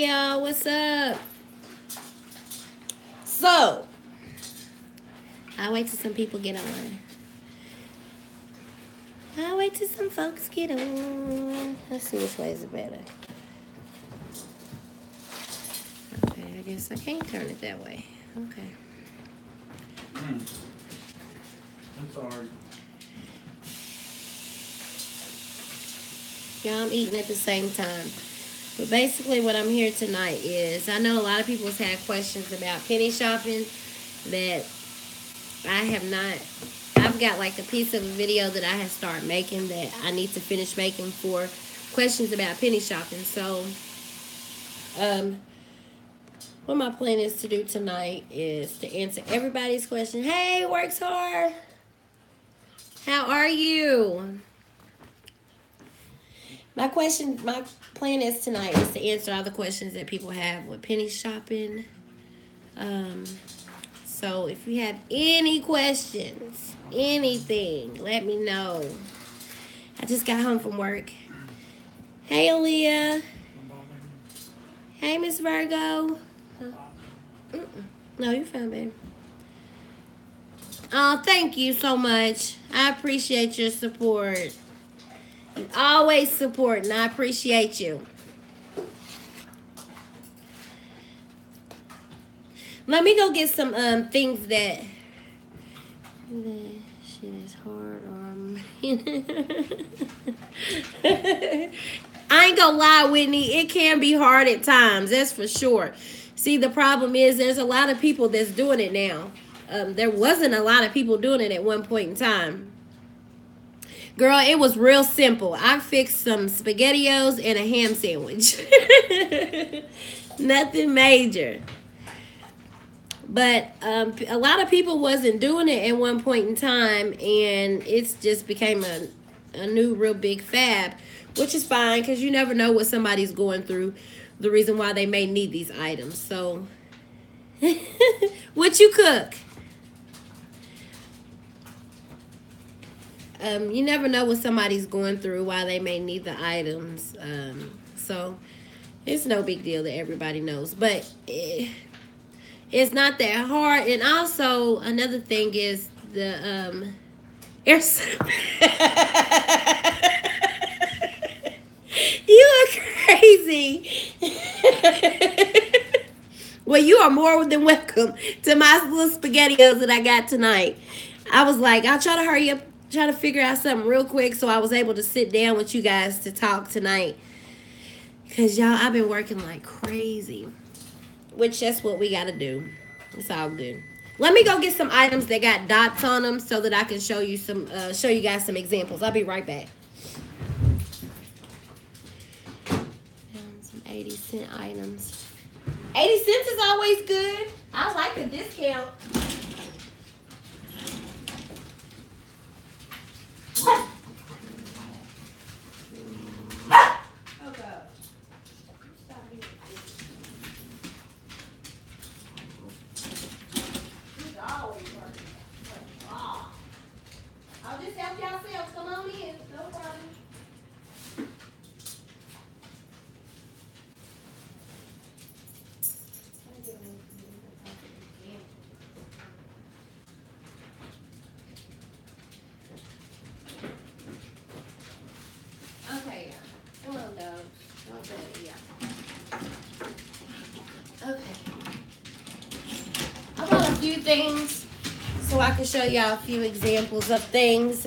y'all. What's up? So, I'll wait till some people get on. I'll wait till some folks get on. Let's see which way is better. Okay, I guess I can't turn it that way. Okay. That's hard. Yeah, I'm eating at the same time. But basically what I'm here tonight is, I know a lot of people have had questions about penny shopping that I have not. I've got like a piece of a video that I have started making that I need to finish making for questions about penny shopping. So, what my plan is to do tonight is to answer everybody's question. Hey, works hard. How are you? My plan is tonight is to answer all the questions that people have with penny shopping. So if you have any questions, anything, let me know. I just got home from work. Hey, Aaliyah. Hey, Miss Virgo. No, you're fine, babe. Oh, thank you so much. I appreciate your support. You always support, and I appreciate you. Let me go get some things that shit is hard on me. I ain't gonna lie, Whitney. It can be hard at times. That's for sure. See, the problem is there's a lot of people that's doing it now. There wasn't a lot of people doing it at one point in time. Girl, it was real simple. I fixed some SpaghettiOs and a ham sandwich. Nothing major. But a lot of people wasn't doing it at one point in time, and it's just became a new real big fad, which is fine because you never know what somebody's going through, the reason why they may need these items. So, what you cook? You never know what somebody's going through, why they may need the items. So, it's no big deal that everybody knows, but it's not that hard. And also, another thing is the air. You are crazy. Well, you are more than welcome to my little SpaghettiOs that I got tonight. I was like, I'll try to hurry up, try to figure out something real quick so I was able to sit down with you guys to talk tonight. Because, y'all, I've been working like crazy. Which that's what we gotta do. It's all good. Let me go get some items that got dots on them so that I can show you guys some examples. I'll be right back. Some 80-cent items. 80 cents is always good. I like a discount. Things so I can show y'all a few examples of things.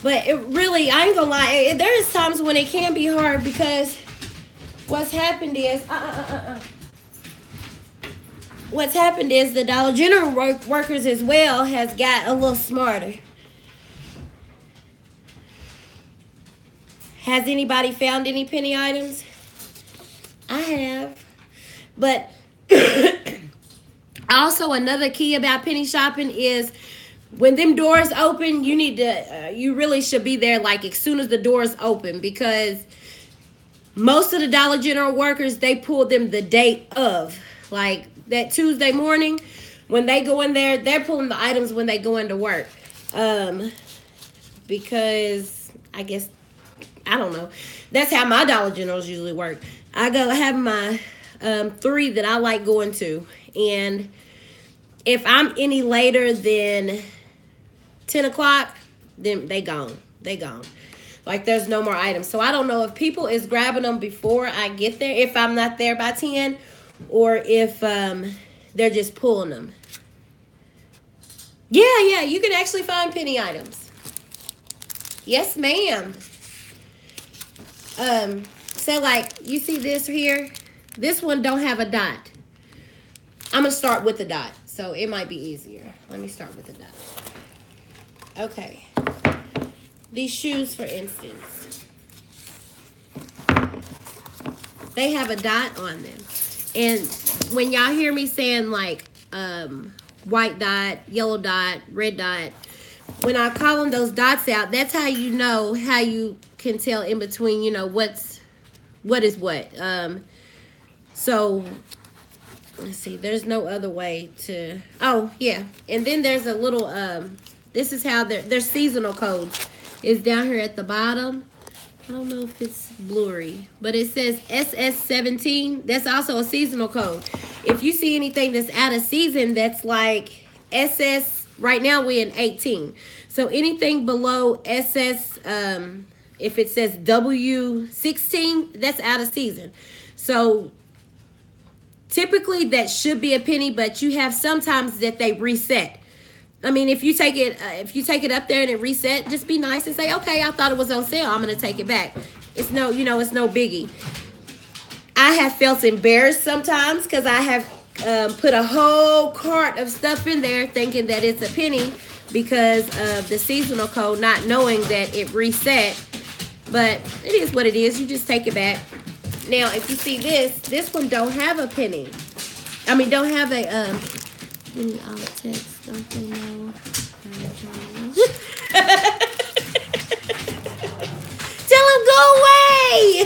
But it really, I ain't gonna lie, there is times when it can be hard because what's happened is the Dollar General workers as well has got a little smarter. Has anybody found any penny items? I have. But also another key about penny shopping is when them doors open, you really should be there like as soon as the doors open, because most of the Dollar General workers, they pull them the day of. Like that Tuesday morning when they go in there, they're pulling the items when they go into work. Because I guess I don't know. That's how my Dollar Generals usually work. I have my 3 that I like going to, and if I'm any later than 10 o'clock, then they gone. They gone. Like there's no more items. So I don't know if people is grabbing them before I get there, if I'm not there by 10, or if they're just pulling them. Yeah, you can actually find penny items. Yes, ma'am. So like you see this here, this one don't have a dot. I'm gonna start with the dot, so it might be easier. Let me start with the dot. Okay. These shoes, for instance, they have a dot on them. And when y'all hear me saying like white dot, yellow dot, red dot, when I call them those dots out, that's how you know, how you can tell in between, you know, what is what. So let's see, there's no other way to, oh yeah. And then there's a little, this is how their seasonal codes is down here at the bottom. I don't know if it's blurry, but it says SS17. That's also a seasonal code. If you see anything that's out of season, that's like SS, right now we're in 18. So anything below SS, if it says W16, that's out of season. So typically that should be a penny, but you have sometimes that they reset. I mean, if you take it up there and it reset, just be nice and say, okay, I thought it was on sale, I'm gonna take it back. It's no, it's no biggie. I have felt embarrassed sometimes because I have put a whole cart of stuff in there thinking that it's a penny because of the seasonal code, not knowing that it reset. But it is what it is. You just take it back. Now, if you see this one don't have a penny. I mean, don't have a I'll text. Don't they know? Tell him go away.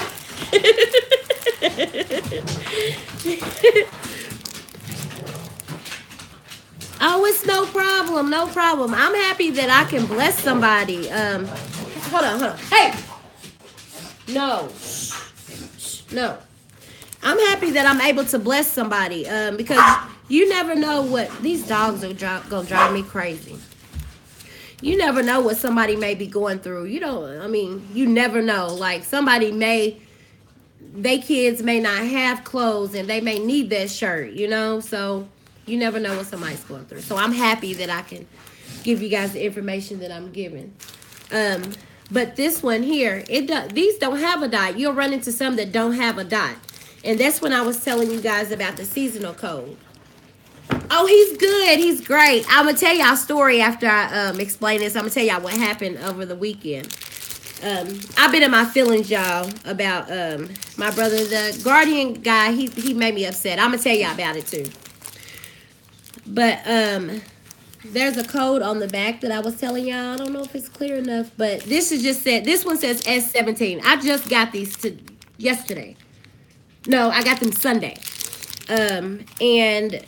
Oh, it's no problem. No problem. I'm happy that I can bless somebody. Hold on. Hey. No. No. I'm happy that I'm able to bless somebody because you never know what, these dogs are gonna drive me crazy. You never know what somebody may be going through. You never know. Like somebody they kids may not have clothes and they may need that shirt, so you never know what somebody's going through. So I'm happy that I can give you guys the information that I'm giving. But this one here, these don't have a dot. You'll run into some that don't have a dot. And that's when I was telling you guys about the seasonal code. Oh, he's good. He's great. I'm going to tell y'all a story after I explain this. I'm going to tell y'all what happened over the weekend. I've been in my feelings, y'all, about my brother. The guardian guy, he made me upset. I'm going to tell y'all about it, too. But there's a code on the back that I was telling y'all. I don't know if it's clear enough, but this one says S17. I just got these yesterday. No, I got them Sunday. And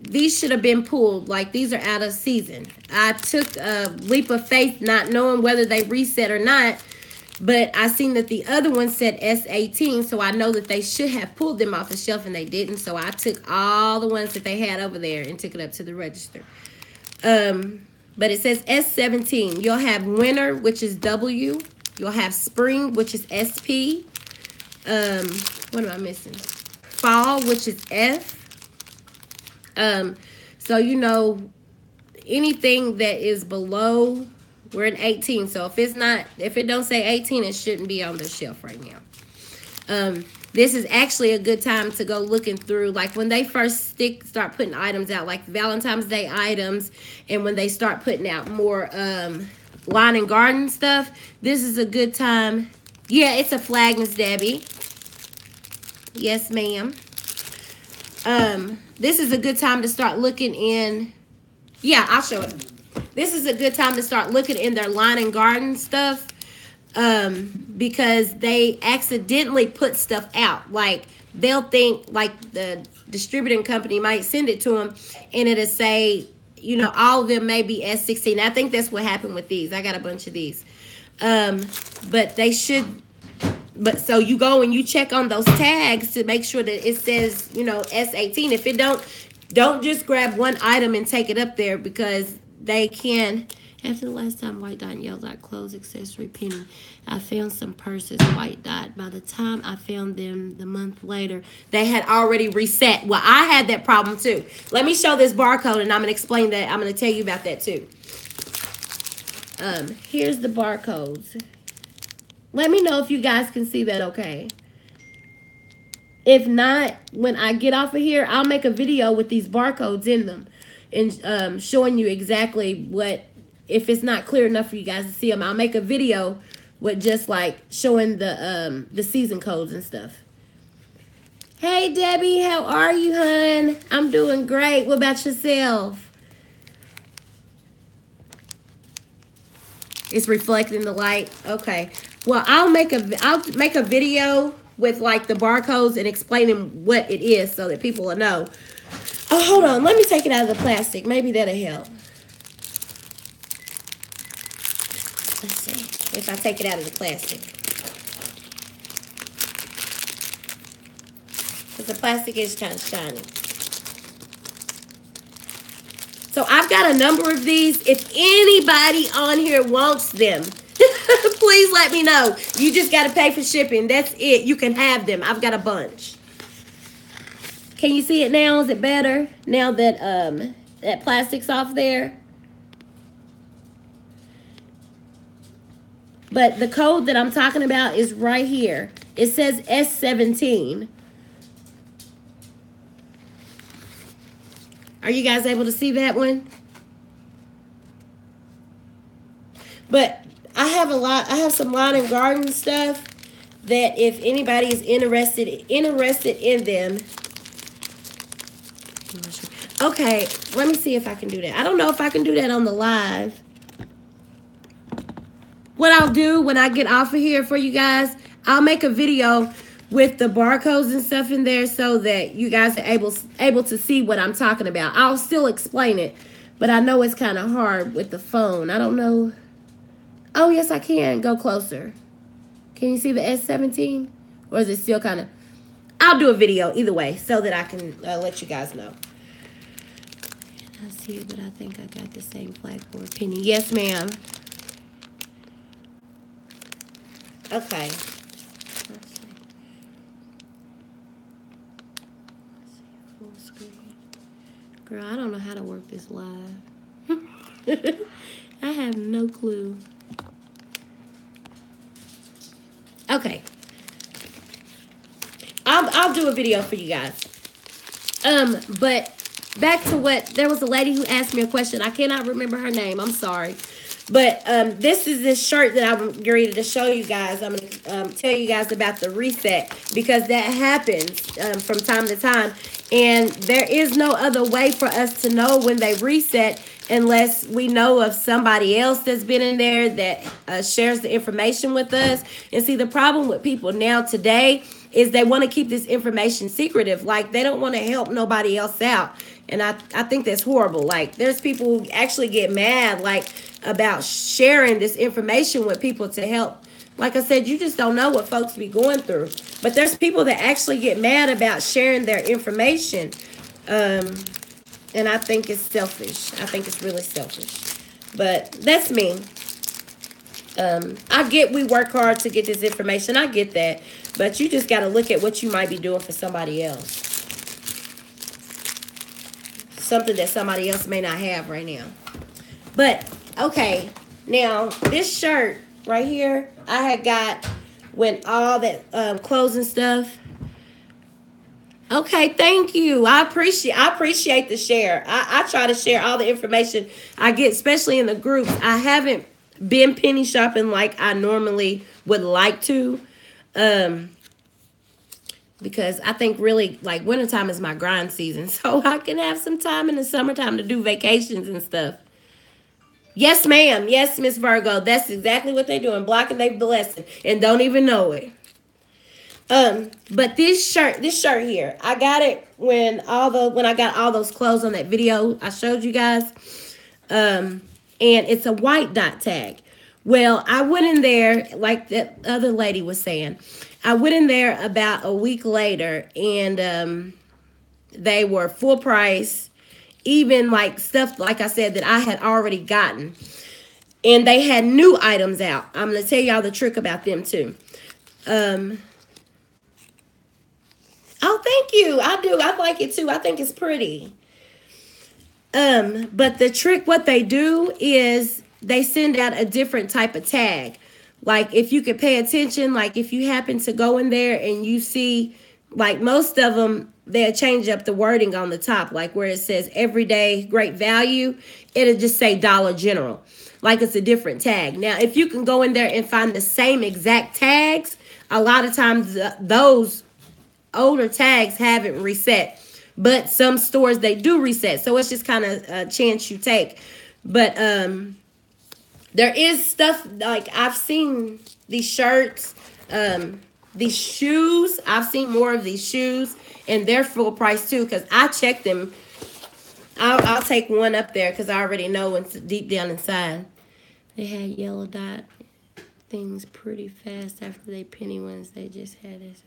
these should have been pulled. Like, these are out of season. I took a leap of faith not knowing whether they reset or not, but I seen that the other one said S18, so I know that they should have pulled them off the shelf, and they didn't. So I took all the ones that they had over there and took it up to the register. But it says S17. You'll have winter, which is W. You'll have spring, which is SP. What am I missing? Fall, which is F. So anything that is below, we're in 18. So if it don't say 18, it shouldn't be on the shelf right now. This is actually a good time to go looking through, like when they first start putting items out, like Valentine's Day items, and when they start putting out more lawn and garden stuff. This is a good time. Yeah, it's a flag, Miss Debbie. Yes, ma'am. This is a good time to start looking in. Yeah, I'll show it. This is a good time to start looking in their lawn and garden stuff. Because they accidentally put stuff out. Like, they'll think, like, the distributing company might send it to them, and it'll say, all of them may be S16. I think that's what happened with these. I got a bunch of these. But they should But so you go and you check on those tags to make sure that it says, you know, S18. If it don't just grab one item and take it up there, because they can. After the last time White Dot yelled out clothes accessory penny, I found some purses White Dot. By the time I found them the month later, they had already reset. Well, I had that problem too. Let me show this barcode and I'm gonna explain that. I'm gonna tell you about that too. Here's the barcodes. Let me know if you guys can see that okay. If not, when I get off of here, I'll make a video with these barcodes in them and showing you exactly what, if it's not clear enough for you guys to see them, I'll make a video with just like showing the season codes and stuff. Hey, Debbie, how are you, hun? I'm doing great. What about yourself? It's reflecting the light. Okay. Well, I'll make a video with like the barcodes and explaining what it is so that people will know. Oh, hold on. Let me take it out of the plastic. Maybe that'll help. Let's see if I take it out of the plastic. Because the plastic is kind of shiny. So I've got a number of these. If anybody on here wants them, please let me know. You just got to pay for shipping. That's it. You can have them. I've got a bunch. Can you see it now? Is it better now that that plastic's off there? But the code that I'm talking about is right here. It says S17. Are you guys able to see that one? But I have some lawn and garden stuff that if anybody is interested in them. Okay, let me see if I can do that. I don't know if I can do that on the live. What I'll do when I get off of here for you guys, I'll make a video with the barcodes and stuff in there so that you guys are able to see what I'm talking about. I'll still explain it, but I know it's kind of hard with the phone. I don't know. Oh, yes, I can. Go closer. Can you see the S17? Or is it still kind of... I'll do a video either way so that I can let you guys know. I see it, but I think I got the same flag for a penny. Yes, ma'am. Okay. Let's see. Full screen. Girl, I don't know how to work this live. I have no clue. Okay. I'll do a video for you guys. But back to what, there was a lady who asked me a question. I cannot remember her name. I'm sorry. But this is this shirt that I'm ready to show you guys. I'm going to tell you guys about the reset because that happens from time to time. And there is no other way for us to know when they reset unless we know of somebody else that's been in there that shares the information with us. And see, the problem with people now today is they want to keep this information secretive. Like, they don't want to help nobody else out. And I think that's horrible. Like, there's people who actually get mad, like, about sharing this information with people to help. Like I said, you just don't know what folks be going through. But there's people that actually get mad about sharing their information. And I think it's selfish. I think it's really selfish. But that's me. I get we work hard to get this information. I get that. But you just got to look at what you might be doing for somebody else. Something that somebody else may not have right now. But, okay. Now, this shirt right here, I had got when all that clothes and stuff. Okay, thank you. I appreciate the share. I try to share all the information I get, especially in the groups. I haven't been penny shopping like I normally would like to. Because I think really like wintertime is my grind season. So I can have some time in the summertime to do vacations and stuff. Yes, ma'am. Yes, Miss Virgo. That's exactly what they're doing. Blocking their blessing and don't even know it. But this shirt here, I got it when I got all those clothes on that video I showed you guys. And it's a white dot tag. Well, I went in there, like that other lady was saying, I went in there about a week later, and they were full price, even like stuff, like I said, that I had already gotten. And they had new items out. I'm going to tell y'all the trick about them too. Um, oh, thank you. I do. I like it too. I think it's pretty. But the trick, what they do is they send out a different type of tag. Like if you could pay attention, like if you happen to go in there and you see, like most of them, they'll change up the wording on the top, like where it says everyday great value, it'll just say Dollar General. Like it's a different tag. Now, if you can go in there and find the same exact tags, a lot of times those older tags haven't reset, but some stores they do reset, so it's just kind of a chance you take. But there is stuff like I've seen these shirts, these shoes. I've seen more of these shoes, and they're full price too, because I checked them. I'll take one up there because I already know it's deep down inside. They had yellow dot things pretty fast after they penny ones. They just had this.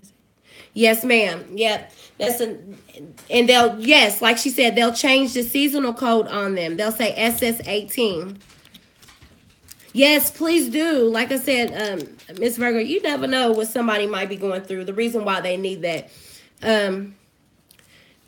Yes, ma'am. Yep. And they'll, yes, like she said, they'll change the seasonal code on them. They'll say SS18. Yes, please do. Like I said, Miss Virgo, you never know what somebody might be going through. The reason why they need that.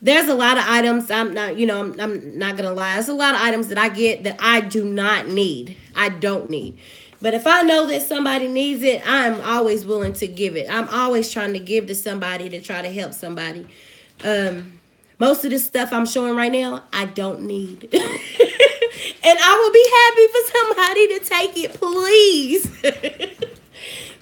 There's a lot of items. I'm not gonna lie. There's a lot of items that I get that I do not need. I don't need. But if I know that somebody needs it, I'm always willing to give it. I'm always trying to give to somebody to try to help somebody. Most of this stuff I'm showing right now, I don't need. And I will be happy for somebody to take it, please.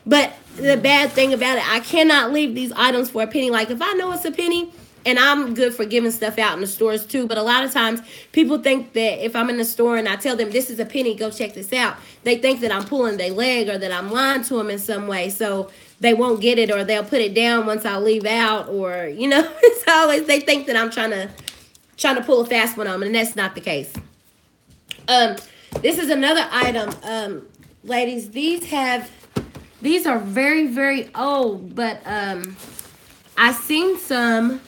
But the bad thing about it, I cannot leave these items for a penny. Like if I know it's a penny, and I'm good for giving stuff out in the stores too, but a lot of times people think that if I'm in the store and I tell them this is a penny, go check this out, they think that I'm pulling their leg or that I'm lying to them in some way, so they won't get it, or they'll put it down once I leave out, or it's always they think that I'm trying to pull a fast one on them, and that's not the case. This is another item, ladies. These are very, very old, but I seen some.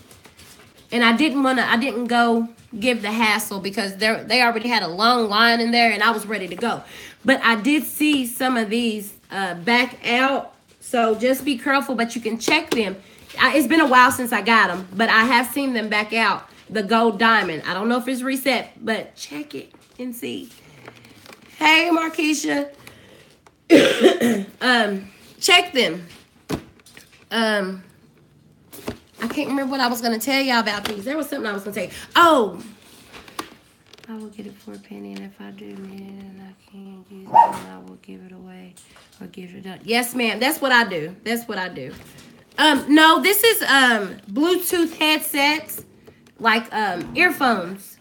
And I didn't go give the hassle because they already had a long line in there and I was ready to go. But I did see some of these back out. So just be careful, but you can check them. It's been a while since I got them, but I have seen them back out. The gold diamond. I don't know if it's reset, but check it and see. Hey, Markeisha. Check them. I can't remember what I was going to tell y'all about these. There was something I was going to say. Oh. I will get it for a penny, and if I do need it and I can't use it, then I will give it away or give it up. Yes, ma'am. That's what I do. That's what I do. No, this is Bluetooth headsets, like earphones.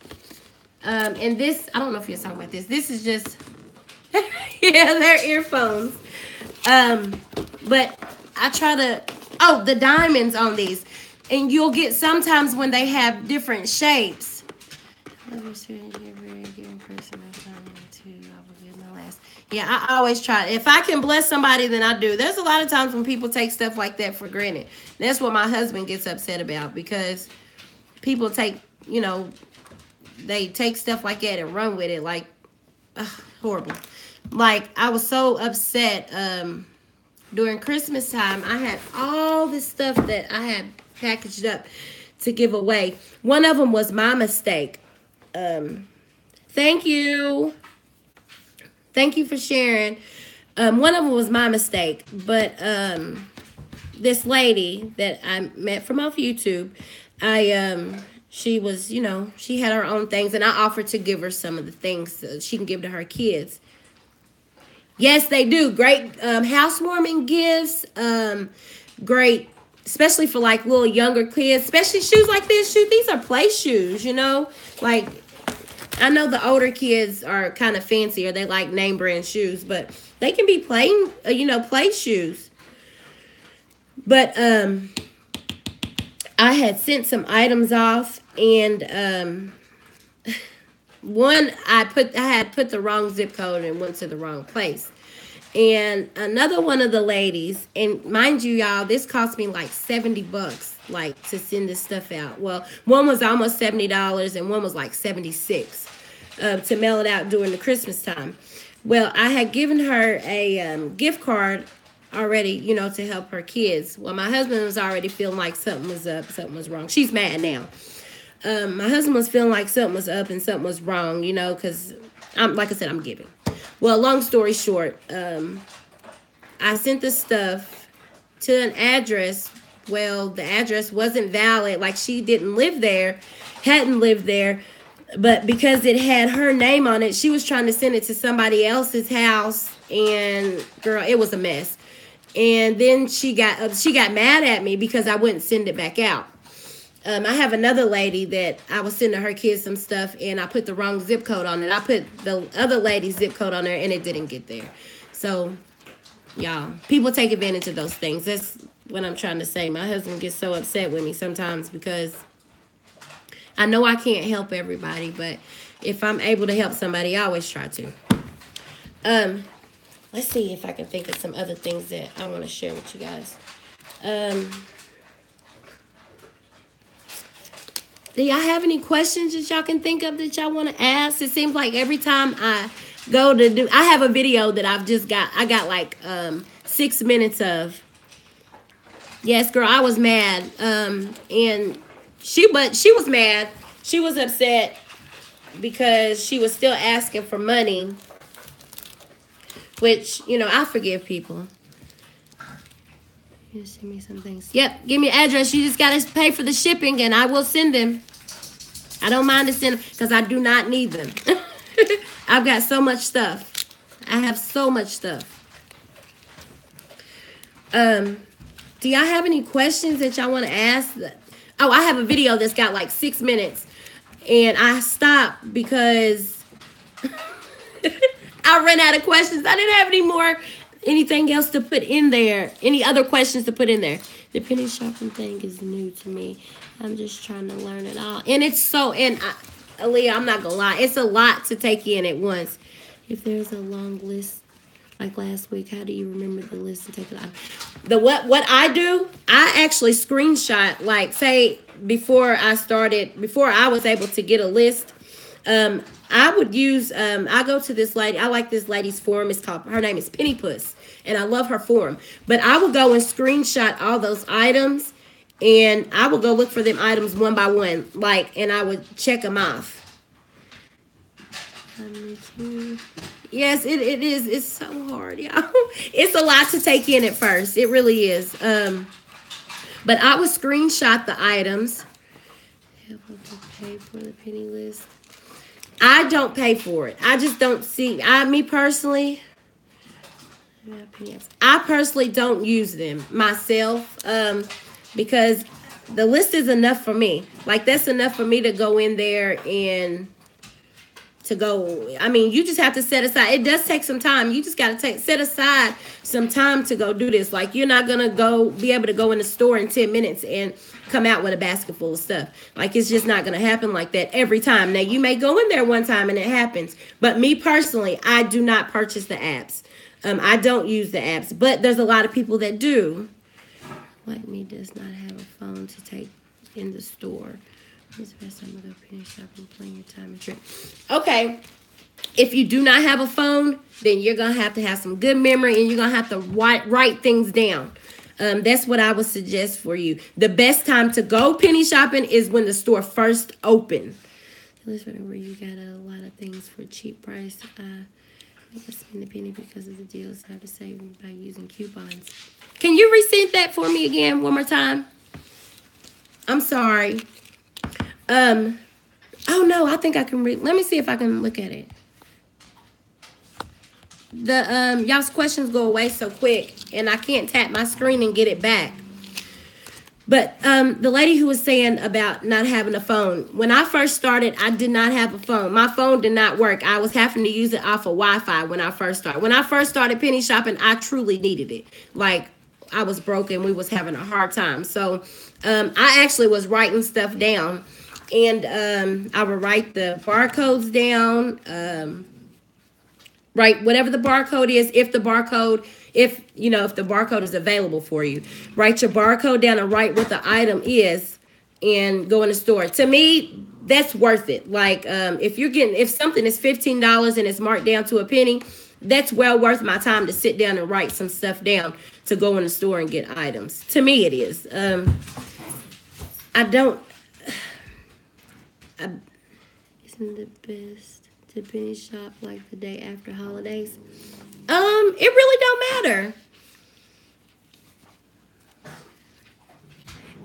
And this, I don't know if you're talking about this. This is just, yeah, they're earphones. But I try to, the diamonds on these. And you'll get sometimes when they have different shapes. Yeah, I always try. If I can bless somebody, then I do. There's a lot of times when people take stuff like that for granted. That's what my husband gets upset about, because people take, they take stuff like that and run with it. Like, horrible. Like, I was so upset during Christmas time. I had all this stuff that I had packaged up to give away. One of them was my mistake. Thank you for sharing. One of them was my mistake, but this lady that I met from off YouTube, she was, she had her own things, and I offered to give her some of the things so she can give to her kids. Yes, they do. Great housewarming gifts. Great, especially for like little younger kids, especially shoes like this. These are play shoes, Like, I know the older kids are kind of fancy, or they like name brand shoes, but they can be play shoes. But I had sent some items off, and one I had put the wrong zip code and went to the wrong place. And another one of the ladies, and mind you, y'all, this cost me like $70, like to send this stuff out. Well, one was almost $70, and one was like 76 to mail it out during the Christmas time. Well, I had given her a gift card already, to help her kids. Well, my husband was already feeling like something was up, something was wrong. She's mad now. My husband was feeling like something was up and something was wrong, because like I said, I'm giving. Well, long story short, I sent the stuff to an address. Well, the address wasn't valid. Like, she didn't live there, hadn't lived there. But because it had her name on it, she was trying to send it to somebody else's house. And, girl, it was a mess. And then she got mad at me because I wouldn't send it back out. I have another lady that I was sending her kids some stuff, and I put the wrong zip code on it. I put the other lady's zip code on there, and it didn't get there. So, y'all, people take advantage of those things. That's what I'm trying to say. My husband gets so upset with me sometimes because I know I can't help everybody, but if I'm able to help somebody, I always try to. Let's see if I can think of some other things that I want to share with you guys. Do y'all have any questions that y'all can think of that y'all want to ask? It seems like every time I go to do, I have a video that I got like 6 minutes of. Yes, girl, I was mad. And she was mad. She was upset because she was still asking for money, which, I forgive people. You send me some things. Yep, give me an address. You just got to pay for the shipping, and I will send them. I don't mind to send them because I do not need them. I've got so much stuff. I have so much stuff. Do y'all have any questions that y'all want to ask? Oh, I have a video that's got like 6 minutes, and I stopped because I ran out of questions. I didn't have any more. Anything else to put in there? Any other questions to put in there? The penny shopping thing is new to me. I'm just trying to learn it all. And it's so, Aaliyah, I'm not going to lie. It's a lot to take in at once. If there's a long list like last week, how do you remember the list and take it out? What I do, I actually screenshot, like, say, before I was able to get a list, I would use, I go to this lady. I like this lady's forum. Her name is Penny Puss, and I love her forum. But I would go and screenshot all those items, and I would go look for them items one by one, and I would check them off. Yes, it is. It's so hard, y'all. It's a lot to take in at first. It really is. But I would screenshot the items. Pay for the penny list. I don't pay for it. I just don't see. Me personally, I personally don't use them myself because the list is enough for me. Like, that's enough for me to go in there and to go. I mean, you just have to set aside. It does take some time. You just got to set aside some time to go do this. Like, you're not going to be able to go in the store in 10 minutes and come out with a basket full of stuff. Like, it's just not going to happen like that every time. Now, you may go in there one time and it happens. But me personally, I do not purchase the apps. I don't use the apps. But there's a lot of people that do. Like me, does not have a phone to take in the store. When's the best time to go penny shopping? Playing your time and trip. Okay. If you do not have a phone, then you're going to have some good memory, and you're going to have to write things down. That's what I would suggest for you. The best time to go penny shopping is when the store first opened. Where you got a lot of things for a cheap price. I spend a penny because of the deals. I have to save by using coupons. Can you resend that for me again one more time? I'm sorry. Oh no, I think I can read. Let me see if I can look at it. The y'all's questions go away so quick, and I can't tap my screen and get it back. But the lady who was saying about not having a phone, when I first started, I did not have a phone. My phone did not work. I was having to use it off of Wi-Fi when I first started. When I first started penny shopping, I truly needed it. Like, I was broken. We was having a hard time. So I actually was writing stuff down. And I would write the barcodes down. right? Whatever the barcode is, if the barcode is available for you, write your barcode down and write what the item is and go in the store. To me, that's worth it. Like, if something is $15 and it's marked down to a penny, that's well worth my time to sit down and write some stuff down to go in the store and get items. To me, it is. Isn't the best to penny shop like the day after holidays? It really don't matter.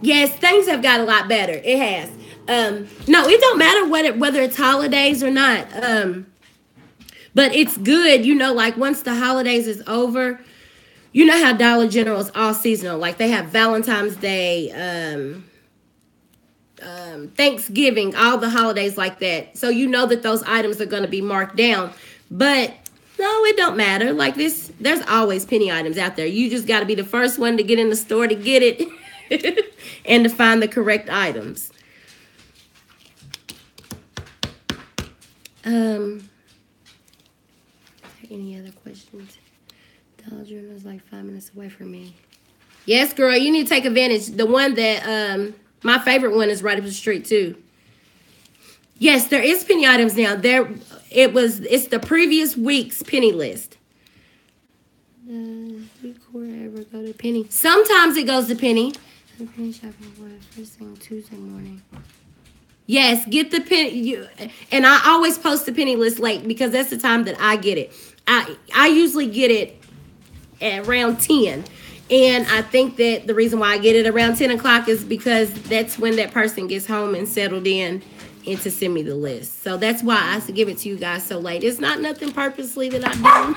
Yes, things have got a lot better. It has. No, it don't matter whether it's holidays or not. But it's good, like once the holidays is over, you know how Dollar General is all seasonal. Like they have Valentine's Day, Thanksgiving, all the holidays like that. So you know that those items are going to be marked down. But no, it don't matter. Like this, there's always penny items out there. You just got to be the first one to get in the store to get it and to find the correct items. Any other questions? Dollar General is like 5 minutes away from me. Yes, girl, you need to take advantage. The one that my favorite one is right up the street too. Yes, there is penny items now. It's the previous week's penny list. Does Record ever go to penny? Sometimes it goes to penny. The penny shop first thing Tuesday morning. Yes, get the penny. And I always post the penny list late because that's the time that I get it. I usually get it at around 10. And I think that the reason why I get it around 10 o'clock is because that's when that person gets home and settled in and to send me the list. So that's why I give it to you guys so late. It's not nothing purposely that I do.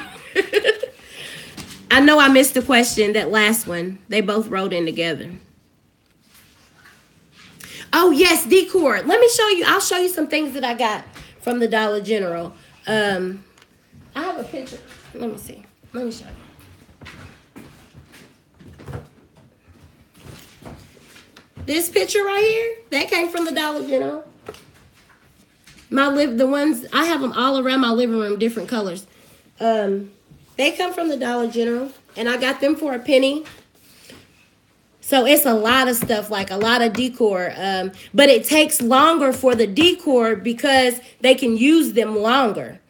I know I missed the question, that last one. They both wrote in together. Oh, yes, decor. Let me show you. I'll show you some things that I got from the Dollar General. I have a picture. Let me see. Let me show you. This picture right here, that came from the Dollar General. The ones, I have them all around my living room, different colors. They come from the Dollar General, and I got them for a penny. So it's a lot of stuff, like a lot of decor. But it takes longer for the decor because they can use them longer.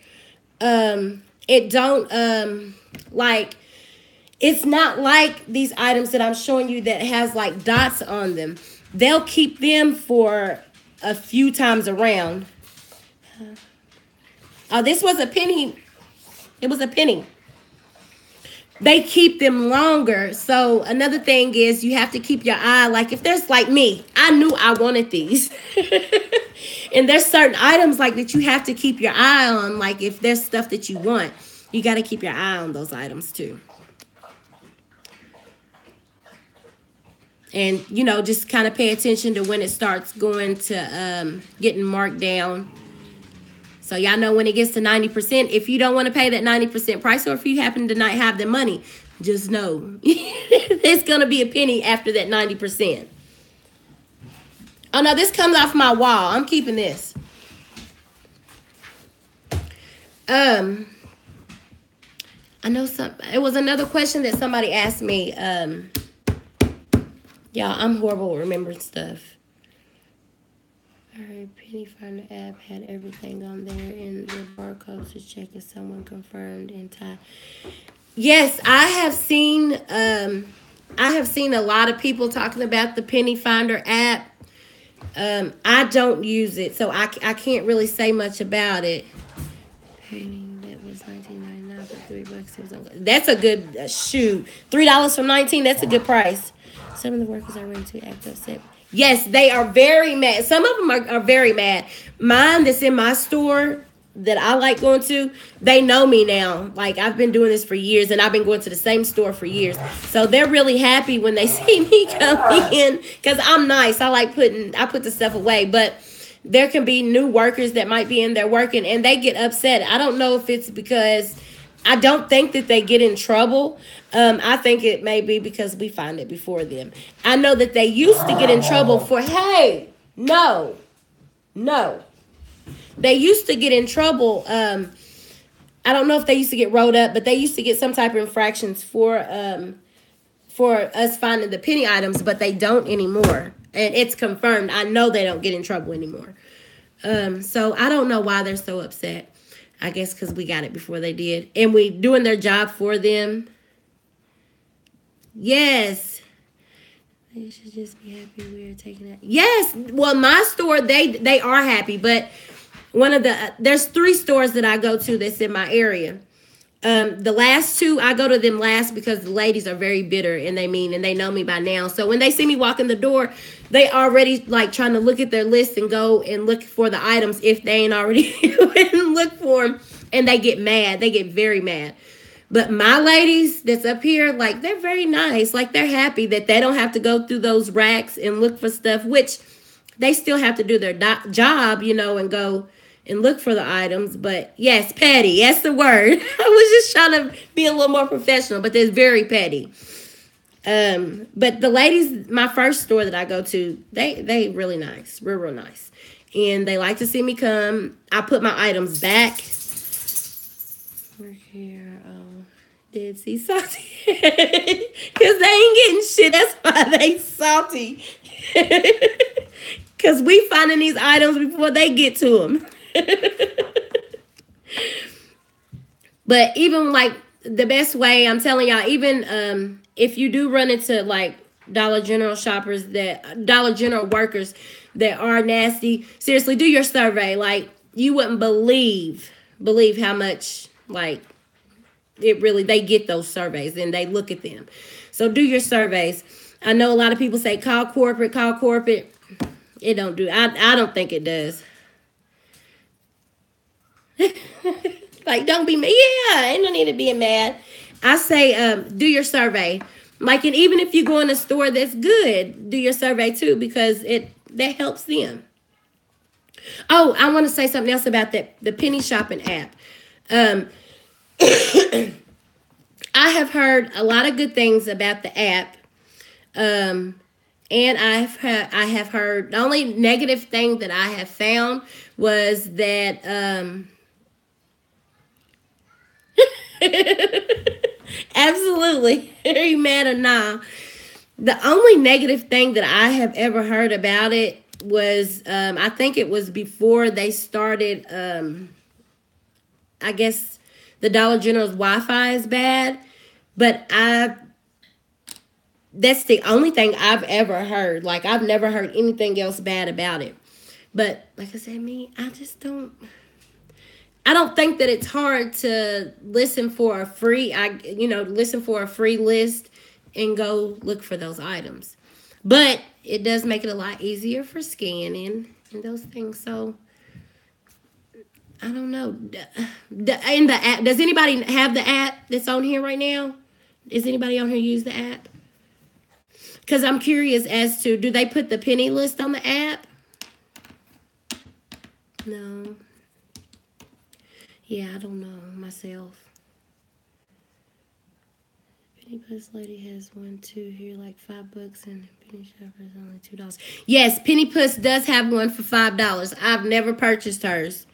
It's not like these items that I'm showing you that has like dots on them. They'll keep them for a few times around. Oh, this was a penny. It was a penny. They keep them longer. So another thing is you have to keep your eye. Like if there's like me, I knew I wanted these. And there's certain items like that you have to keep your eye on. Like if there's stuff that you want, you got to keep your eye on those items too. And, just kind of pay attention to when it starts going to getting marked down. So y'all know when it gets to 90%, if you don't want to pay that 90% price, or if you happen to not have the money, just know it's going to be a penny after that 90%. Oh, no, this comes off my wall. I'm keeping this. I know it was another question that somebody asked me. Y'all, I'm horrible at remembering stuff. All right, Penny Finder app had everything on there and the barcodes to check if someone confirmed in time. Yes, I have seen a lot of people talking about the Penny Finder app. I don't use it, so I can't really say much about it. Penny, that was $19.99 for $3. It was that's a good shoot. $3 from $19. That's a good price. Some of the workers are ready to act upset. Yes, they are very mad. Some of them are very mad. Mine that's in my store that I like going to, they know me now. Like, I've been doing this for years, and I've been going to the same store for years. So they're really happy when they see me come in because I'm nice. I put the stuff away. But there can be new workers that might be in there working, and they get upset. I don't know if it's because I don't think that they get in trouble. I think it may be because we find it before them. I know that they used to get in trouble for, hey, no. They used to get in trouble I don't know if they used to get rolled up, but they used to get some type of infractions for us finding the penny items, but they don't anymore. And it's confirmed. I know they don't get in trouble anymore. So I don't know why they're so upset. I guess because we got it before they did. And we doing their job for them. Yes. They should just be happy we are taking it. Yes. Well, my store, they are happy. But there's 3 stores that I go to that's in my area. The last 2, I go to them last because the ladies are very bitter and they know me by now. So when they see me walk in the door, they already like trying to look at their list and go and look for the items if they ain't already went and look for them. And they get mad. They get very mad. But my ladies that's up here, like, they're very nice. Like, they're happy that they don't have to go through those racks and look for stuff, which they still have to do their job, and go and look for the items. But yes, petty. That's the word. I was just trying to be a little more professional, but they're very petty. But the ladies, my first store that I go to, they really nice, real nice, and they like to see me come. I put my items back. We're here. Oh, Dead Sea salty because they ain't getting shit. That's why they salty. Because we finding these items before they get to them. But even like the best way, I'm telling y'all, even if you do run into like Dollar General workers that are nasty, seriously, do your survey. Like, you wouldn't believe how much like they get those surveys and they look at them. So do your surveys. I know a lot of people say call corporate. It don't do. I don't think it does. Like, don't be mad. Yeah, ain't no need to be mad. I say do your survey. Like, and even if you go in a store that's good, do your survey too, because that helps them. Oh, I want to say something else about the penny shopping app. I have heard a lot of good things about the app. And I have heard, the only negative thing that I have found was that absolutely, are you mad or not? The only negative thing that I have ever heard about it was I think it was before they started. I guess the Dollar General's Wi-Fi is bad, but that's the only thing I've ever heard. Like, I've never heard anything else bad about it. But like I said, I don't think that it's hard to listen for a free list and go look for those items. But it does make it a lot easier for scanning and those things. So I don't know. In the app, does anybody have the app that's on here right now? Is anybody on here use the app? Because I'm curious as to, do they put the penny list on the app? No. Yeah, I don't know myself. Penny Puss lady has one too here, like $5, and Penny Shopper is only $2. Yes, Penny Puss does have one for $5. I've never purchased hers.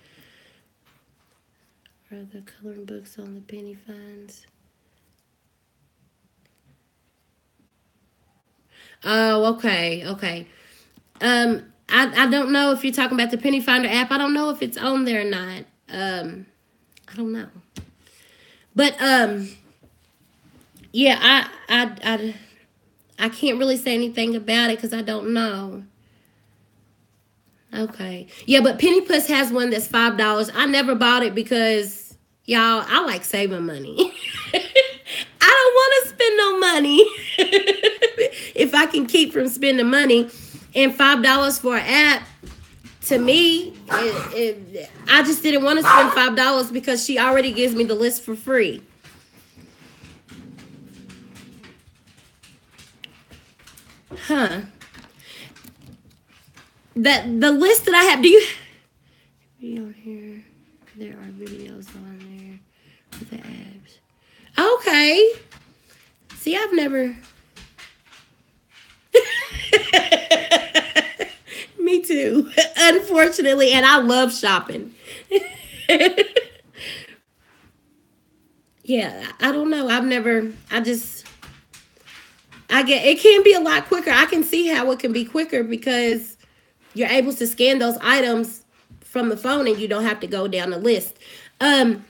Are the coloring books on the penny finds? Oh, okay. I don't know if you're talking about the Penny Finder app. I don't know if it's on there or not. I don't know. But yeah, I can't really say anything about it because I don't know. Okay. Yeah, but Penny Puss has one that's $5. I never bought it because, y'all, I like saving money. I don't want to spend no money. If I can keep from spending money, and $5 for an app, to me, I just didn't want to spend $5 because she already gives me the list for free. Huh. The list that I have, do you on here? There are videos on there with the apps. Okay. See, I've never. Me too, unfortunately, and I love shopping. Yeah, I don't know. I get it can be a lot quicker. I can see how it can be quicker because you're able to scan those items from the phone and you don't have to go down the list. The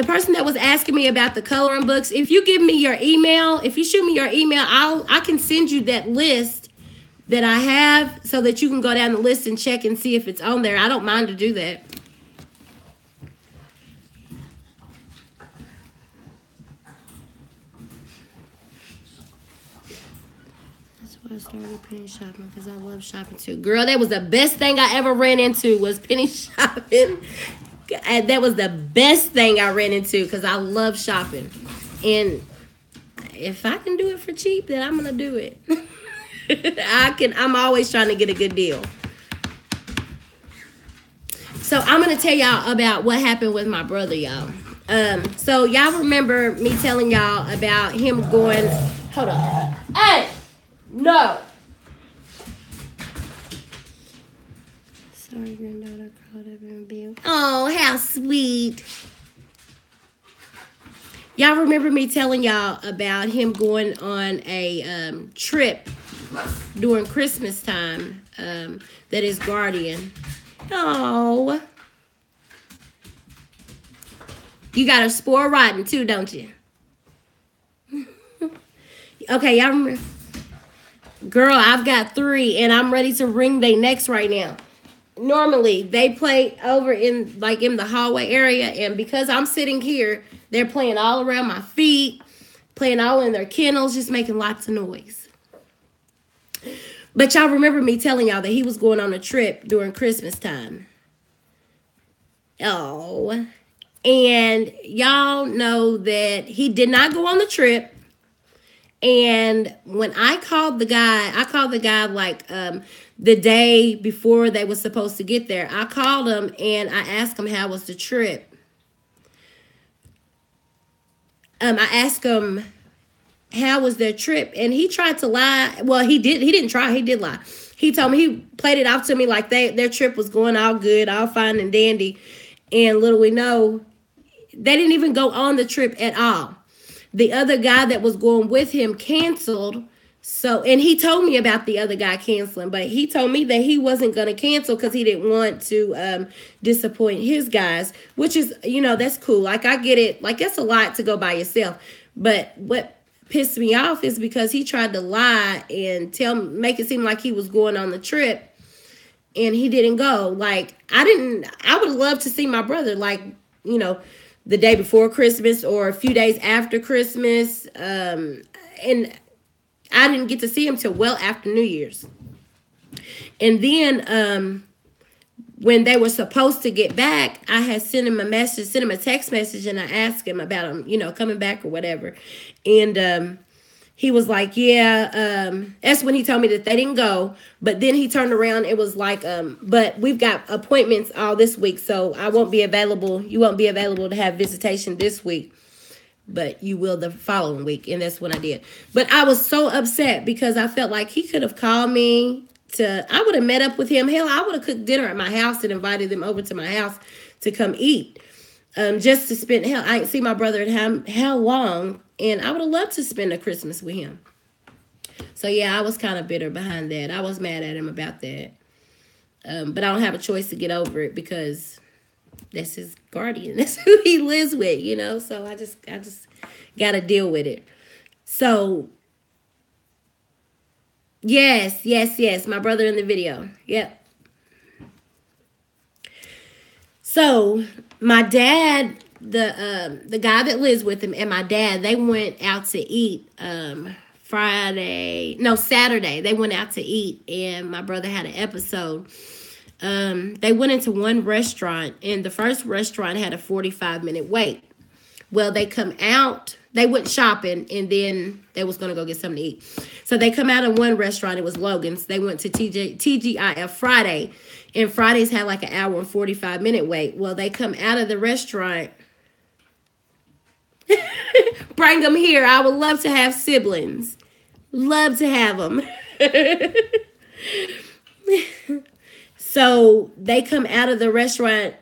person that was asking me about the coloring books, if you give me your email, if you shoot me your email, I can send you that list that I have so that you can go down the list and check and see if it's on there. I don't mind to do that. That's why I started penny shopping, because I love shopping too. Girl, that was the best thing I ever ran into was penny shopping. And that was the best thing I ran into because I love shopping. And if I can do it for cheap, then I'm going to do it. I'm always trying to get a good deal. So I'm going to tell y'all about what happened with my brother, y'all. So y'all remember me telling y'all about him going, hold on. Hey, no. Sorry, granddaughter crawled up in bed. Oh, how sweet. Y'all remember me telling y'all about him going on a trip during Christmas time that his guardian. Oh. You got a spore rotten too, don't you? Okay, y'all remember. Girl, I've got 3 and I'm ready to wring their necks right now. Normally, they play over in the hallway area, and because I'm sitting here, they're playing all around my feet, playing all in their kennels, just making lots of noise. But y'all remember me telling y'all that he was going on a trip during Christmas time. Oh. And y'all know that he did not go on the trip. And when I called the guy like the day before they were supposed to get there. I called him and I asked him how was the trip. I asked him how was their trip, and he tried to lie. Well, he didn't try. He did lie. He told me, he played it off to me like their trip was going all good, all fine and dandy. And little we know, they didn't even go on the trip at all. The other guy that was going with him canceled. So, and he told me about the other guy canceling, but he told me that he wasn't going to cancel because he didn't want to disappoint his guys, which is, that's cool. Like, I get it. Like, it's a lot to go by yourself. But what pissed me off is because he tried to lie and make it seem like he was going on the trip and he didn't go. Like, I would love to see my brother, like, the day before Christmas or a few days after Christmas. And I didn't get to see him till well after New Year's. And then when they were supposed to get back, I had sent him a text message, and I asked him about him, coming back or whatever. And he was like, yeah, that's when he told me that they didn't go. But then he turned around. It was like, but we've got appointments all this week, so I won't be available. You won't be available to have visitation this week, but you will the following week. And that's what I did. But I was so upset because I felt like he could have called me I would have met up with him. Hell, I would have cooked dinner at my house and invited them over to my house to come eat. Just to spend, hell, I ain't see my brother in how long, and I would have loved to spend a Christmas with him. So yeah, I was kind of bitter behind that. I was mad at him about that. But I don't have a choice to get over it because that's his guardian. That's who he lives with, so I just got to deal with it. So yes, my brother in the video. Yep. So my dad, the guy that lives with him, and my dad, they went out to eat Saturday. They went out to eat, and my brother had an episode. They went into one restaurant, and the first restaurant had a 45-minute wait. Well, they come out, they went shopping, and then they was going to go get something to eat. So they come out of one restaurant, it was Logan's. They went to TGIF Friday, and Fridays had like an hour and 45-minute wait. Well, they come out of the restaurant. Bring them here. I would love to have siblings. Love to have them. So they come out of the restaurant.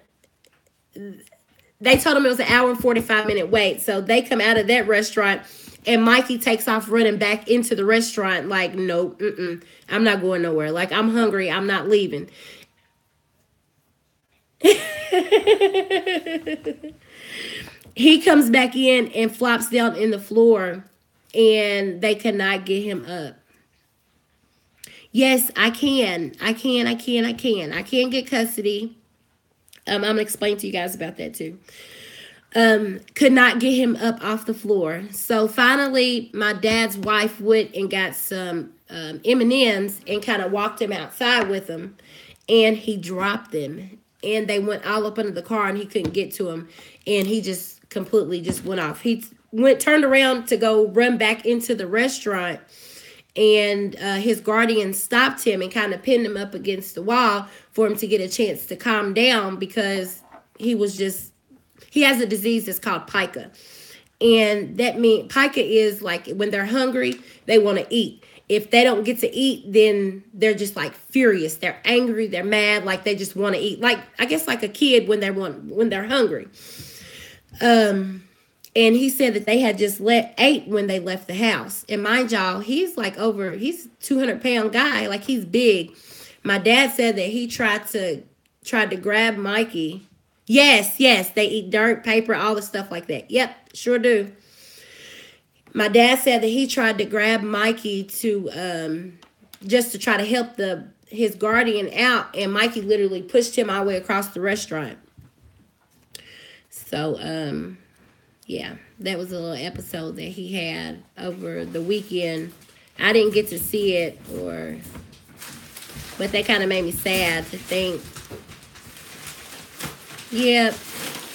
they told him it was an hour and 45-minute wait. So they come out of that restaurant, and Mikey takes off running back into the restaurant like, nope, I'm not going nowhere. Like, I'm hungry. I'm not leaving. He comes back in and flops down in the floor, and they cannot get him up. Yes, I can. I can get custody. I'm going to explain to you guys about that too. Could not get him up off the floor. So finally, my dad's wife went and got some M&Ms and kind of walked him outside with him. And he dropped them. And they went all up under the car, and he couldn't get to him. And he just completely just went off. He turned around to go run back into the restaurant. And his guardian stopped him and kind of pinned him up against the wall for him to get a chance to calm down, because he has a disease that's called pica. And that means pica is like when they're hungry, they want to eat. If they don't get to eat, then they're just like furious. They're angry. They're mad. Like they just want to eat. Like, I guess like a kid when they're hungry. And he said that they had just ate when they left the house. And mind y'all, he's 200-pound guy. Like, he's big. My dad said that he tried to grab Mikey. Yes, they eat dirt, paper, all the stuff like that. Yep, sure do. My dad said that he tried to grab Mikey to just to try to help his guardian out, and Mikey literally pushed him all the way across the restaurant. So, yeah, that was a little episode that he had over the weekend. I didn't get to see it, but that kind of made me sad to think. Yeah.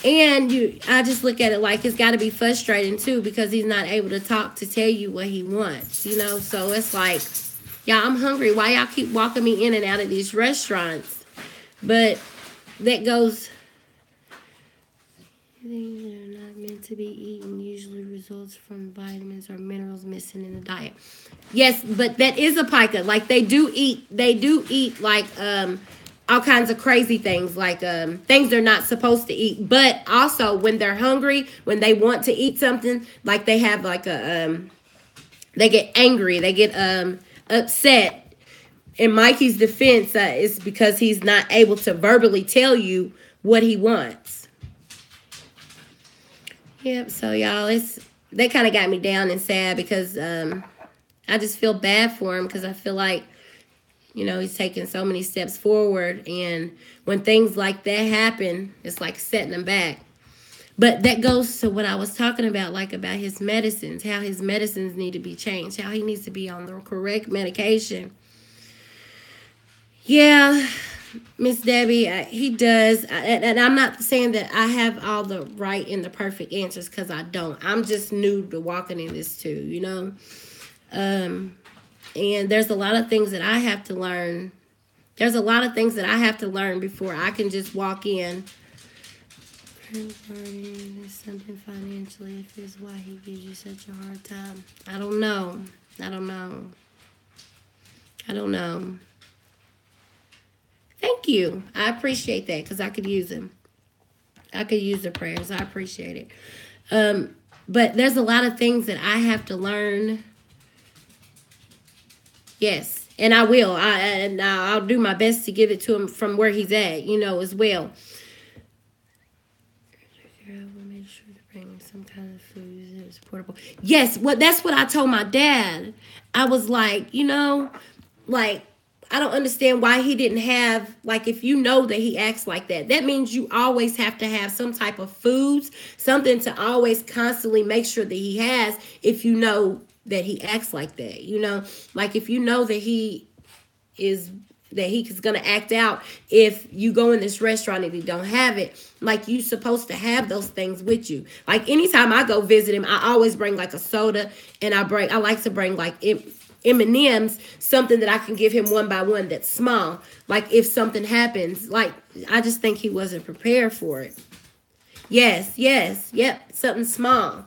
And I just look at it like it's got to be frustrating too, because he's not able to talk to tell you what he wants, So it's like, yeah, I'm hungry. Why y'all keep walking me in and out of these restaurants? But that goes, things that are not meant to be eaten usually results from vitamins or minerals missing in the diet. Yes, but that is a pica. Like, they do eat like all kinds of crazy things, like things they're not supposed to eat. But also, when they're hungry, when they want to eat something, like they have like they get angry, they get upset. In Mikey's defense, is because he's not able to verbally tell you what he wants. Yep. So y'all, they kind of got me down and sad, because I just feel bad for him, because I feel like, he's taking so many steps forward, and when things like that happen, it's like setting him back. But that goes to what I was talking about, like about his medicines, how his medicines need to be changed, how he needs to be on the correct medication. Yeah, Miss Debbie, he does. And I'm not saying that I have all the right and the perfect answers, because I don't. I'm just new to walking in this too, And there's a lot of things that I have to learn. There's a lot of things that I have to learn before I can just walk in. There's something financially, if it's why he gives you such a hard time. I don't know. Thank you. I appreciate that, because I could use them. I could use the prayers. I appreciate it. But there's a lot of things that I have to learn. Yes, and I will. I'll do my best to give it to him from where he's at, as well. Make sure to bring some kind of food that's portable. Yes, that's what I told my dad. I was like, I don't understand why he didn't have, like, if you know that he acts like that, that means you always have to have some type of foods, something to always constantly make sure that he has, if you know that he acts like that, like if you know that he is going to act out if you go in this restaurant and he don't have it, like, you supposed to have those things with you. Like, anytime I go visit him, I always bring like a soda, and I like to bring like M&Ms, something that I can give him one by one that's small. Like, if something happens, like, I just think he wasn't prepared for it. Yes, yep, something small.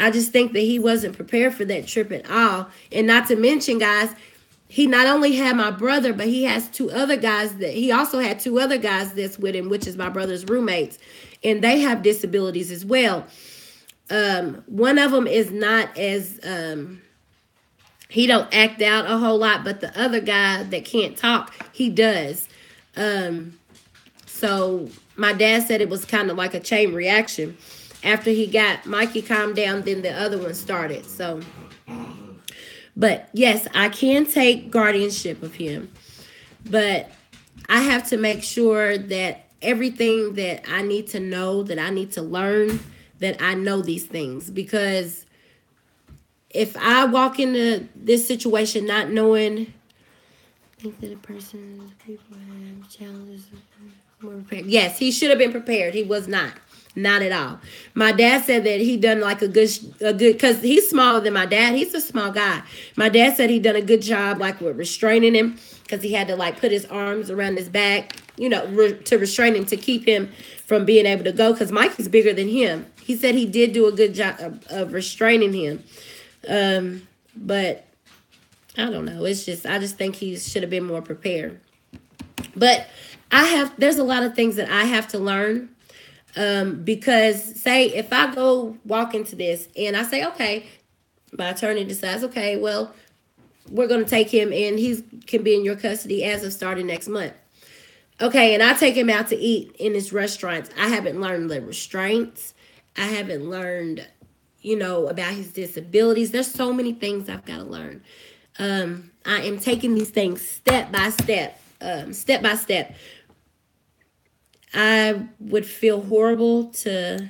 I just think that he wasn't prepared for that trip at all. And not to mention, guys, he not only had my brother, but he also had two other guys that's with him, which is my brother's roommates. and they have disabilities as well. One of them is not as he don't act out a whole lot, but the other guy that can't talk, he does. So my dad said it was kind of like a chain reaction. After he got Mikey calmed down, then the other one started. So, but yes, I can take guardianship of him, but I have to make sure that everything that I need to know, that I need to learn, that I know these things. Because if I walk into this situation not knowing, I think that a person, people have challenges, more prepared. Yes, he should have been prepared. He was not. Not at all. My dad said that he done like a good, because he's smaller than my dad. He's a small guy. My dad said he done a good job, like with restraining him, because he had to like put his arms around his back, to restrain him, to keep him from being able to go. Because Mike is bigger than him. He said he did do a good job of restraining him, but I don't know. I just think he should have been more prepared. But there's a lot of things that I have to learn. Because say if I go walk into this and I say, okay, my attorney decides, okay, well, we're going to take him and he can be in your custody as of starting next month. Okay, and I take him out to eat in his restaurants. I haven't learned the restraints. I haven't learned, about his disabilities. There's so many things I've got to learn. I am taking these things step by step. I would feel horrible to...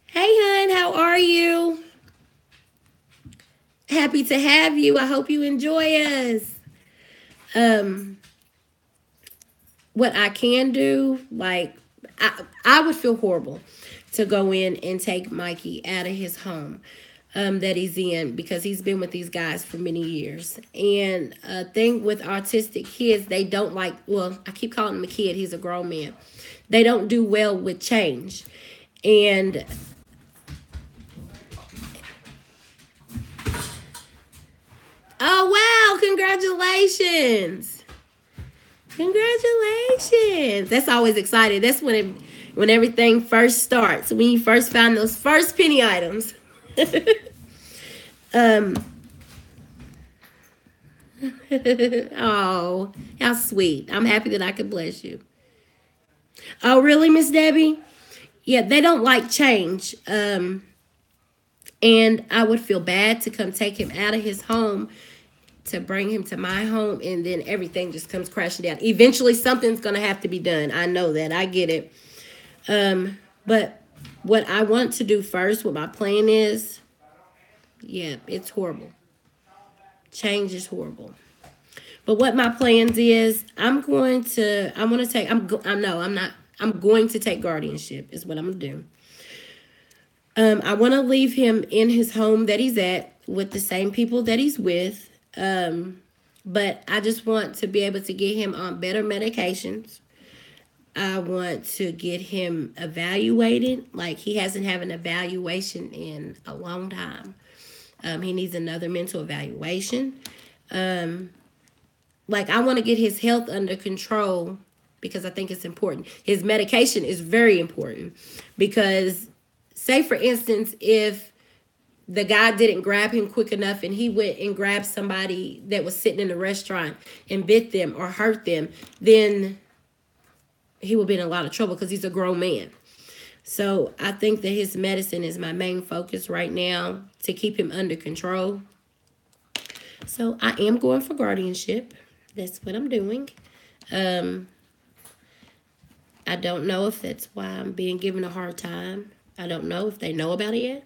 Hey, hon, how are you? Happy to have you. I hope you enjoy us. What I can do, like, I would feel horrible to go in and take Mikey out of his home that he's in, because he's been with these guys for many years. And a thing with autistic kids, they don't like, well, I keep calling him a kid, he's a grown man. They don't do well with change. And oh, wow, congratulations. Congratulations. That's always exciting. That's when everything first starts, when you first find those first penny items. Oh, how sweet. I'm happy that I could bless you. Oh, really, Miss Debbie? Yeah, they don't like change. And I would feel bad to come take him out of his home to bring him to my home, and then everything just comes crashing down. Eventually, something's going to have to be done. I know that. I get it. But what I want to do first, what my plan is, yeah, it's horrible. Change is horrible. But what my plans is, I'm going to take guardianship is what I'm going to do. I want to leave him in his home that he's at with the same people that he's with. But I just want to be able to get him on better medications. I want to get him evaluated. Like, he hasn't had an evaluation in a long time. He needs another mental evaluation. Like, I want to get his health under control because I think it's important. His medication is very important because, say, for instance, if the guy didn't grab him quick enough and he went and grabbed somebody that was sitting in the restaurant and bit them or hurt them, then he would be in a lot of trouble because he's a grown man. So I think that his medicine is my main focus right now to keep him under control. So I am going for guardianship. That's what I'm doing. I don't know if that's why I'm being given a hard time. I don't know if they know about it yet.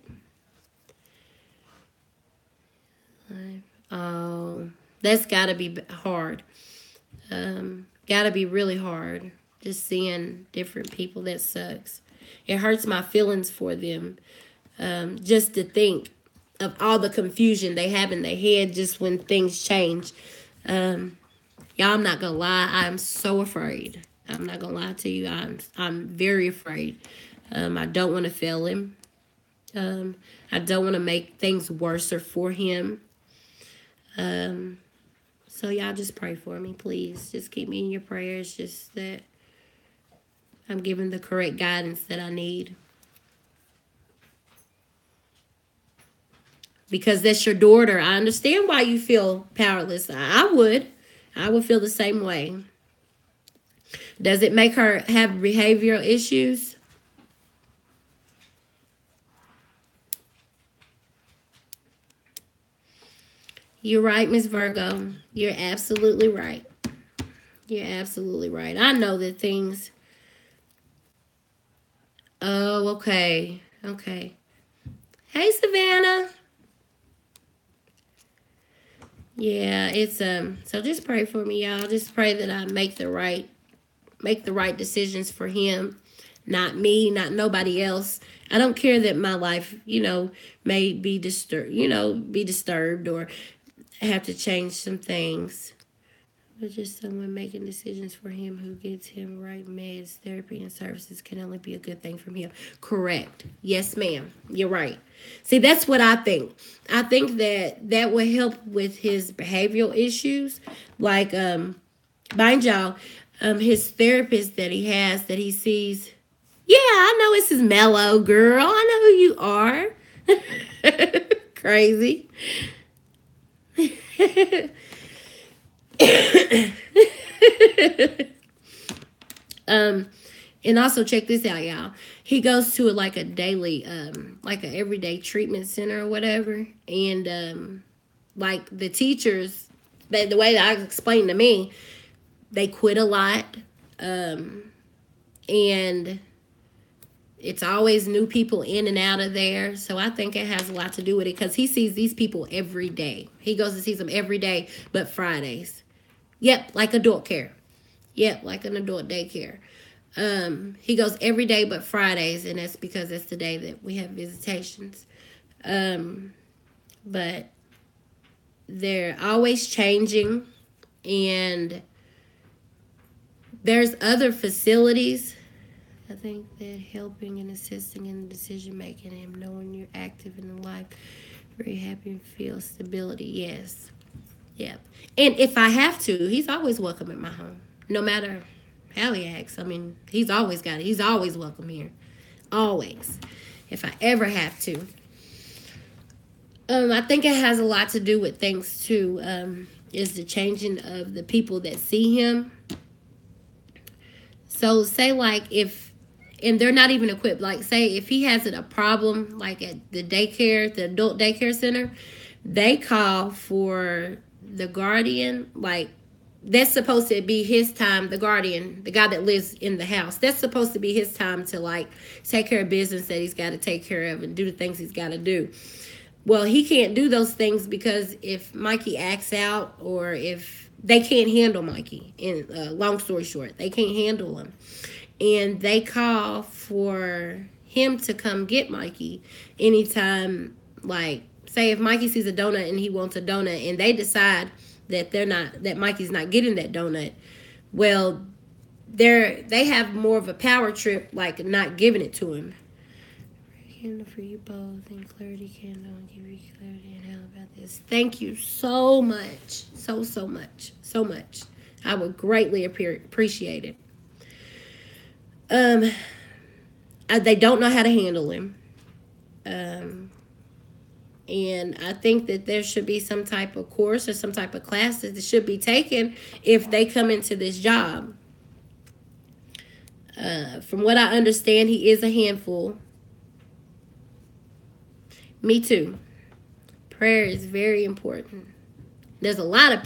Oh, that's got to be hard. Got to be really hard. Just seeing different people, that sucks. It hurts my feelings for them. Just to think of all the confusion they have in their head just when things change. Y'all, I'm not going to lie. I'm so afraid. I'm not going to lie to you. I'm very afraid. I don't want to fail him. I don't want to make things worse for him. So y'all just pray for me, please. Just keep me in your prayers. Just that I'm given the correct guidance that I need. Because that's your daughter. I understand why you feel powerless. I would. I would feel the same way. Does it make her have behavioral issues? You're right, Miss Virgo. You're absolutely right. You're absolutely right. I know that things. Oh, okay. Okay. Hey, Savannah. Yeah, it's so just pray for me, y'all. Just pray that I make the right decisions for him, not me, not nobody else. I don't care that my life, may be disturbed or have to change some things. But just someone making decisions for him who gets him right meds, therapy, and services can only be a good thing from him. Correct. Yes, ma'am. You're right. See, that's what I think. I think that will help with his behavioral issues. Like, mind y'all, his therapist that he has, that he sees. Yeah, I know it's his mellow girl. I know who you are. Crazy. And also check this out, y'all. He goes to like a daily, like an everyday treatment center or whatever, and like the teachers, the way that I explained to me, they quit a lot, and it's always new people in and out of there. So I think it has a lot to do with it because he sees these people every day. He goes to see them every day, but Fridays. Yep, like adult care. Yep, like an adult daycare. He goes every day but Fridays, and that's because that's the day that we have visitations. But they're always changing, and there's other facilities. I think that helping and assisting in decision making and knowing you're active in life, very happy and feel stability. Yes. Yep. And if I have to, he's always welcome at my home. No matter how he acts. I mean, he's always got it. He's always welcome here. Always. If I ever have to. I think it has a lot to do with things too. Is the changing of the people that see him. So say like if, and they're not even equipped, like say if he has a problem like at the daycare, the adult daycare center, they call for the guardian, like that's supposed to be his time, the guardian, the guy that lives in the house, that's supposed to be his time to like take care of business that he's got to take care of and do the things he's got to do. Well, he can't do those things because if Mikey acts out or if they can't handle Mikey, in long story short, they can't handle him. And they call for him to come get Mikey anytime, like, say if Mikey sees a donut and he wants a donut and they decide that Mikey's not getting that donut, well, they have more of a power trip, like not giving it to him. Candle for you both, and clarity candle, and give you clarity and hell about this. Thank you so much, so much. I would greatly appreciate it. They don't know how to handle him. And I think that there should be some type of course or some type of class that should be taken if they come into this job. From what I understand, he is a handful. Me too. Prayer is very important. There's a lot of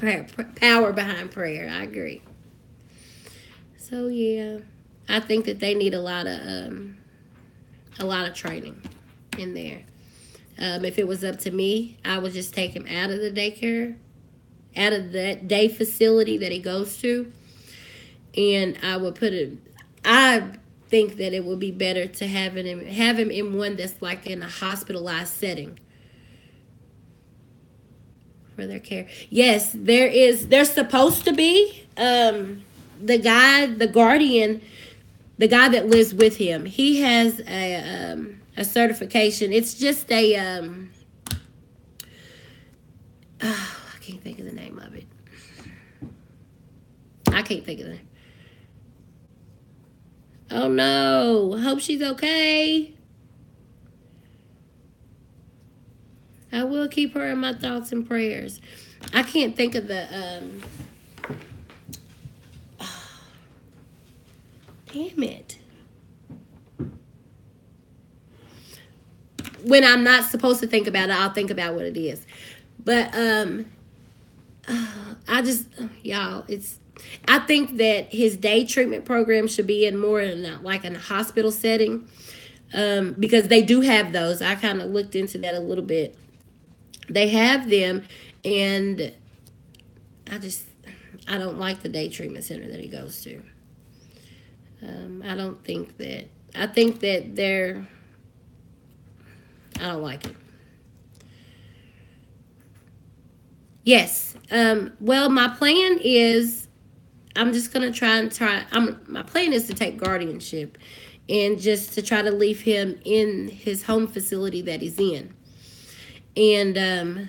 power behind prayer. I agree. So yeah, I think that they need a lot of training in there. If it was up to me, I would just take him out of the daycare, out of that day facility that he goes to, and I would put it. I think that it would be better to have him in one that's like in a hospitalized setting for their care. Yes, there is. There's supposed to be the guardian, the guy that lives with him. He has a certification. It's just a I can't think of the name of it. I can't think of the name. Oh no. Hope she's okay. I will keep her in my thoughts and prayers. I can't think of the damn it. When I'm not supposed to think about it, I'll think about what it is. But I just y'all, it's I think that his day treatment program should be in more in like in a hospital setting. Because they do have those. I kind of looked into that a little bit. They have them, and I just I don't like the day treatment center that he goes to. I don't think that I think that they're I don't like it. Yes. Well, my plan is I'm just gonna try. My plan is to take guardianship, and just to try to leave him in his home facility that he's in. And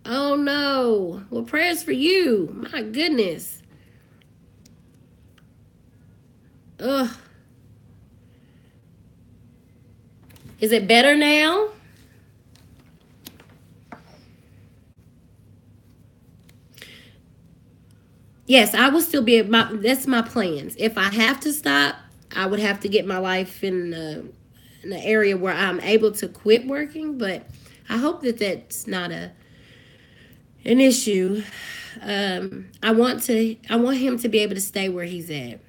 oh no, well, prayers for you. My goodness. Ugh. Is it better now? Yes, I will still be that's my plans. If I have to stop, I would have to get my life in an area where I'm able to quit working, but I hope that that's not an issue. I want him to be able to stay where he's at.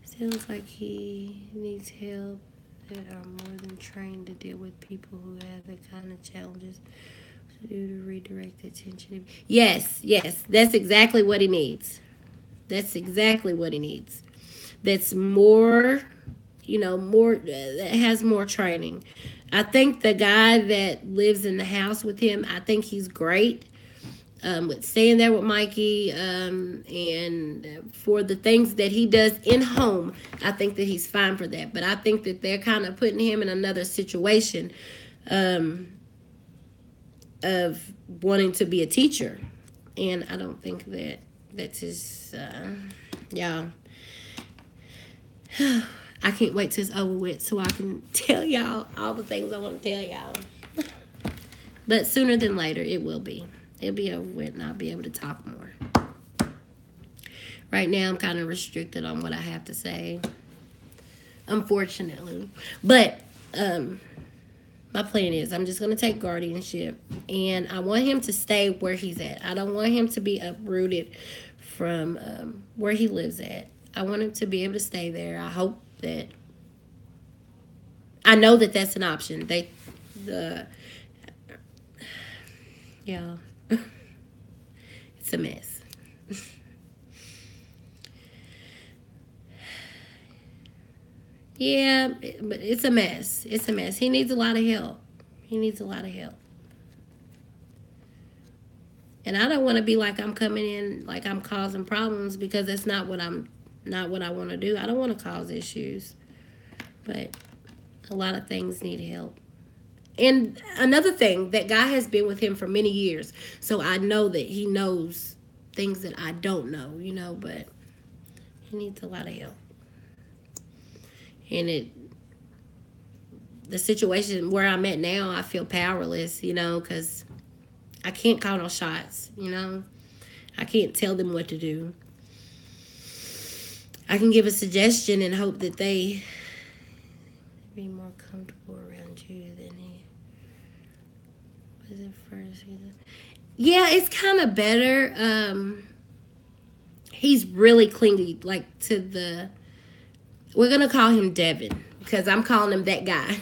Sounds like he needs help that are more than trained to deal with people who have the kind of challenges to do to redirect attention. Yes, yes, that's exactly what he needs. That's exactly what he needs. That's more, more that has more training. I think the guy that lives in the house with him, I think he's great. With staying there with Mikey, and for the things that he does in home, I think that he's fine for that. But I think that they're kind of putting him in another situation of wanting to be a teacher, and I don't think that that's his. Yeah, I can't wait till it's over with so I can tell y'all all the things I want to tell y'all. But sooner than later, it will be. It'll be over with, and I'll be able to talk more. Right now, I'm kind of restricted on what I have to say, unfortunately. But my plan is I'm just going to take guardianship, and I want him to stay where he's at. I don't want him to be uprooted from where he lives at. I want him to be able to stay there. I hope that I know that that's an option. Yeah. It's a mess. Yeah, but it's a mess. It's a mess. He needs a lot of help. He needs a lot of help. And I don't want to be like I'm coming in like I'm causing problems, because that's not what I want to do. I don't want to cause issues. But a lot of things need help. And another thing, that guy has been with him for many years. So I know that he knows things that I don't know, but he needs a lot of help. And the situation where I'm at now, I feel powerless, because I can't call no shots, I can't tell them what to do. I can give a suggestion and hope that they be more comfortable around you than he was at first. Yeah, it's kind of better. He's really clingy, like we're gonna call him Devin, because I'm calling him that guy.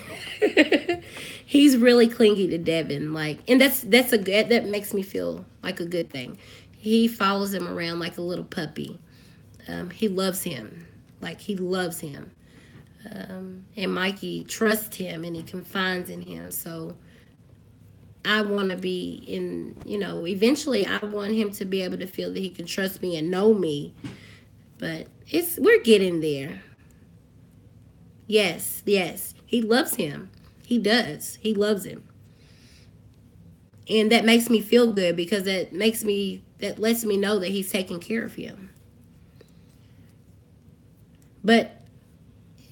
He's really clingy to Devin, and that makes me feel like a good thing. He follows him around like a little puppy. He loves him, he loves him. And Mikey trusts him, and he confides in him. So I want to be eventually I want him to be able to feel that he can trust me and know me. But we're getting there. Yes, yes. He loves him. He does. He loves him. And that makes me feel good because that lets me know that he's taking care of him. But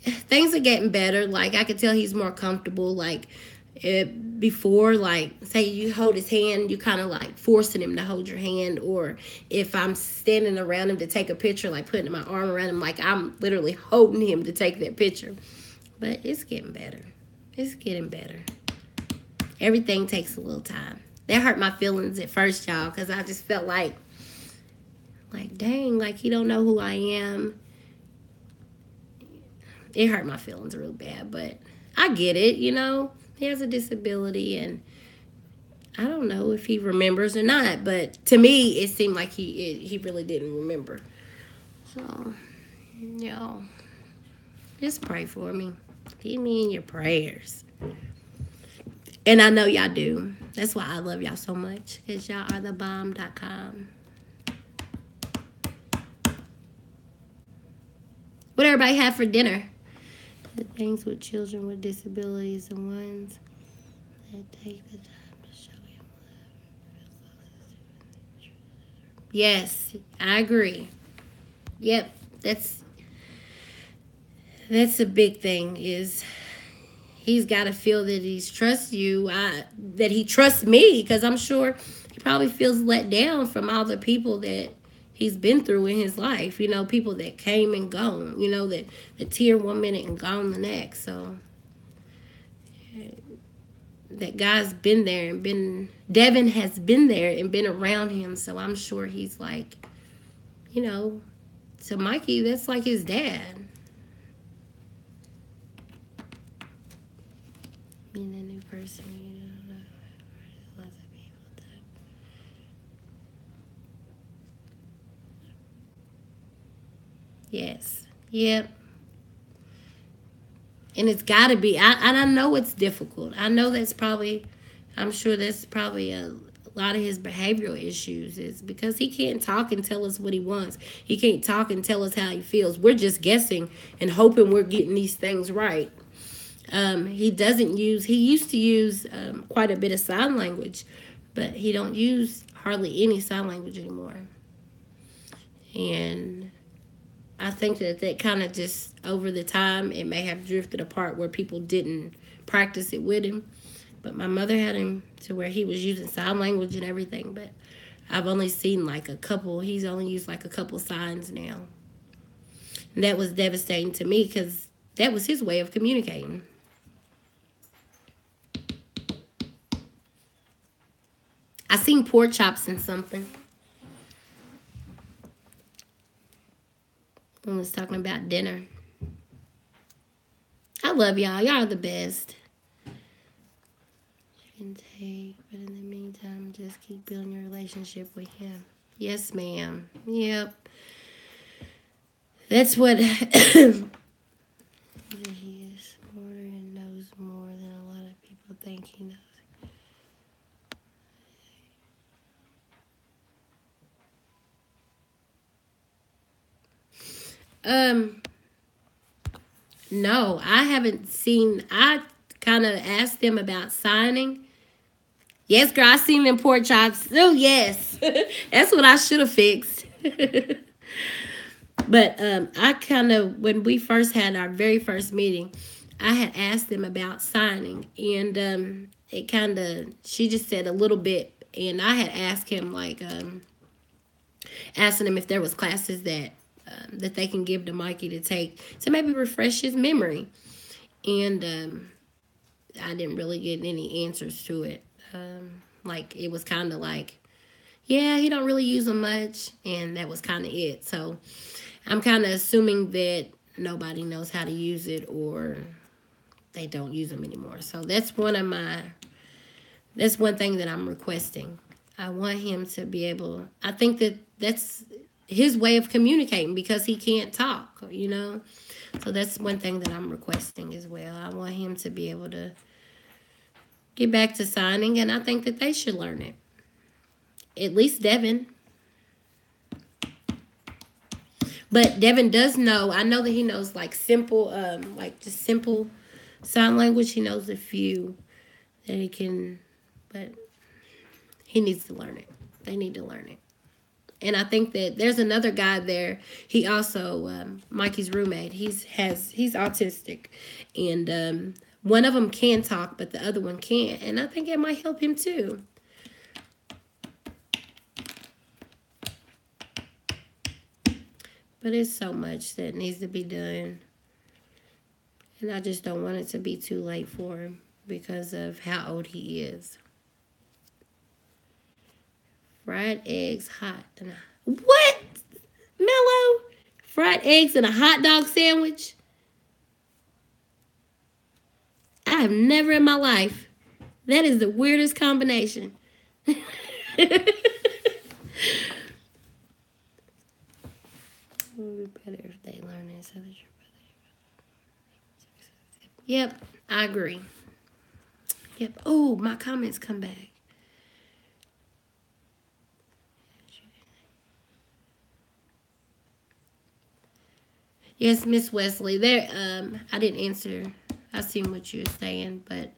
things are getting better. Like, I could tell he's more comfortable. Like, before, like, say you hold his hand, you kind of like forcing him to hold your hand. Or if I'm standing around him to take a picture, like putting my arm around him, like I'm literally holding him to take that picture. But it's getting better. It's getting better. Everything takes a little time. That hurt my feelings at first, y'all, because I just felt like dang, like he don't know who I am. It hurt my feelings real bad, but I get it, you know. He has a disability, and I don't know if he remembers or not, but to me, it seemed like he really didn't remember. So, y'all, just pray for me. Keep me in your prayers. And I know y'all do. That's why I love y'all so much, because y'all are thebomb.com. What everybody have for dinner? The things with children with disabilities and ones that take the time to show him love. Yes, I agree. Yep, that's a big thing. Is he's got to feel that he trusts you, that he trusts me, because I'm sure he probably feels let down from all the people that he's been through in his life. You know, people that came and gone. You know, that tear one minute and gone the next. So that guy's been there and Devin has been there and been around him. So I'm sure he's like, you know, to Mikey, that's like his dad. Being a new person, you don't know. Lots of people do. Yes. Yep. And it's got to be. I know it's difficult. I know I'm sure that's probably a lot of his behavioral issues is because he can't talk and tell us what he wants. He can't talk and tell us how he feels. We're just guessing and hoping we're getting these things right. He used to use quite a bit of sign language, but he don't use hardly any sign language anymore. And I think that kind of just over the time, it may have drifted apart where people didn't practice it with him. But my mother had him to where he was using sign language and everything. But I've only seen like a couple. He's only used like a couple signs now. And that was devastating to me because that was his way of communicating. I seen pork chops in something. I was talking about dinner. I love y'all. Y'all are the best. You can take, but in the meantime, just keep building your relationship with him. Yes, ma'am. Yep. That's what he is smarter and knows more than a lot of people think he knows. No, I haven't seen. I kind of asked them about signing. Yes, girl, I seen them pork chops. Oh, yes. That's what I should have fixed. But I kind of, when we first had our very first meeting, I had asked them about signing. And it kind of, she just said a little bit. And I had asked him, like, asking him if there was classes that they can give to Mikey to take to maybe refresh his memory. And I didn't really get any answers to it. Like, it was kind of like, yeah, he don't really use them much. And that was kind of it. So I'm kind of assuming that nobody knows how to use it or they don't use them anymore. So that's one thing that I'm requesting. I want him to be able, I think that's his way of communicating because he can't talk, you know. So that's one thing that I'm requesting as well. I want him to be able to get back to signing, and I think that they should learn it. At least Devin. But Devin does know, I know that he knows like simple, like just simple sign language. He knows a few that he can, but He needs to learn it. They need to learn it. And I think that there's another guy there. He also, Mikey's roommate, he's autistic. And one of them can talk, but the other one can't. And I think it might help him too. But it's so much that needs to be done. And I just don't want it to be too late for him because of how old he is. Fried eggs, hot. What? Mellow? Fried eggs and a hot dog sandwich? I have never in my life. That is the weirdest combination. It would be better if they learn this. Yep, I agree. Yep. Oh, my comments come back. Yes, Miss Wesley. There. I didn't answer. I seen what you were saying, but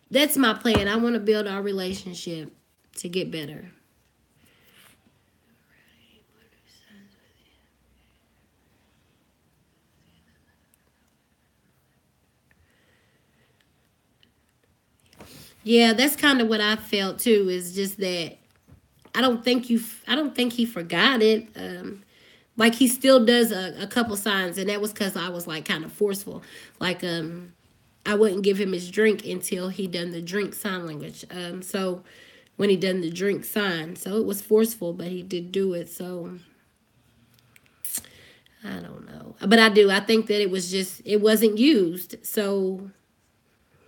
that's my plan. I want to build our relationship to get better. Yeah, that's kind of what I felt too. Is just that I don't think he forgot it. Like he still does a couple signs, and that was because I was like kind of forceful. Like I wouldn't give him his drink until he done the drink sign language. So when he done the drink sign, so it was forceful, but he did do it. So I don't know, but I do. I think that it wasn't used, so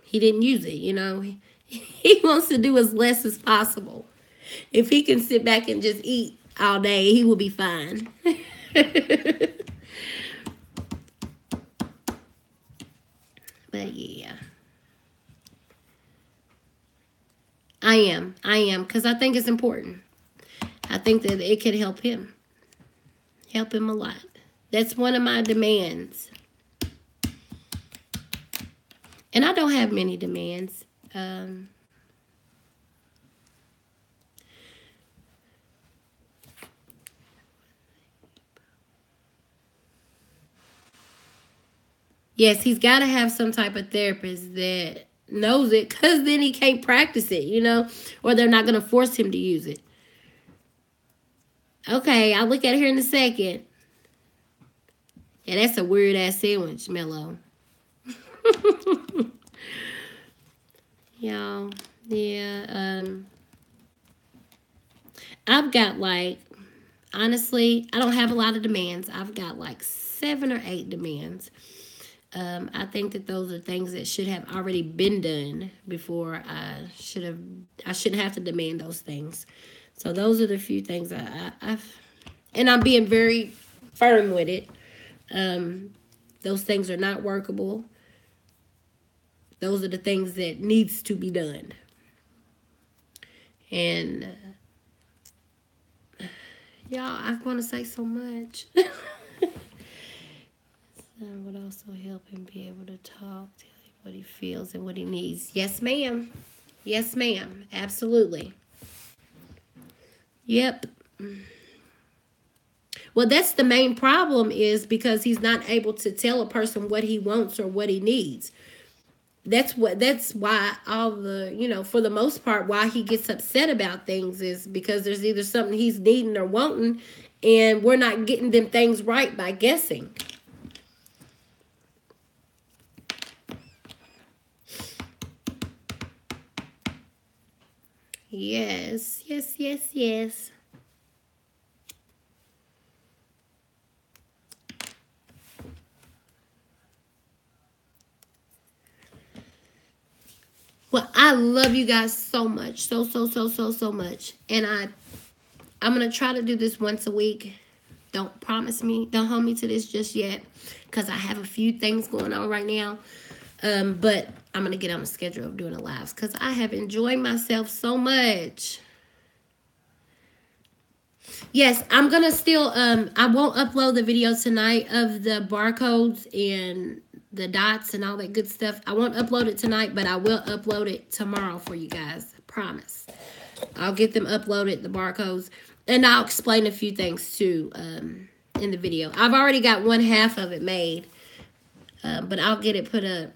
he didn't use it. You know, he wants to do as less as possible. If he can sit back and just eat all day, he will be fine. But yeah, I am, because I think it's important. I think that it could help him a lot. That's one of my demands. And I don't have many demands. Yes, he's got to have some type of therapist that knows it, because then he can't practice it, you know, or they're not going to force him to use it. Okay, I'll look at it here in a second. Yeah, that's a weird-ass sandwich, Mello. Y'all, yeah, I've got like, honestly, I don't have a lot of demands. I've got like 7 or 8 demands. I think that those are things that should have already been done before I shouldn't have to demand those things. So those are the few things I've, and I'm being very firm with it. Those things are not workable. Those are the things that needs to be done. And y'all, I want to say so much. Would also help him be able to talk, tell him what he feels and what he needs. Yes, ma'am. Yes, ma'am. Absolutely. Yep. Well, that's the main problem, is because he's not able to tell a person what he wants or what he needs. That's why all the, you know, for the most part, why he gets upset about things is because there's either something he's needing or wanting, and we're not getting them things right by guessing. Yes, yes, yes, yes. Well, I love you guys so much. So much. And I'm going to try to do this once a week. Don't hold me to this just yet, because I have a few things going on right now. But I'm going to get on the schedule of doing the lives, because I have enjoyed myself so much. Yes, I'm going to still, I won't upload the video tonight of the barcodes and the dots and all that good stuff. I won't upload it tonight, but I will upload it tomorrow for you guys. I promise. I'll get them uploaded, the barcodes, and I'll explain a few things too in the video. I've already got one half of it made, but I'll get it put up.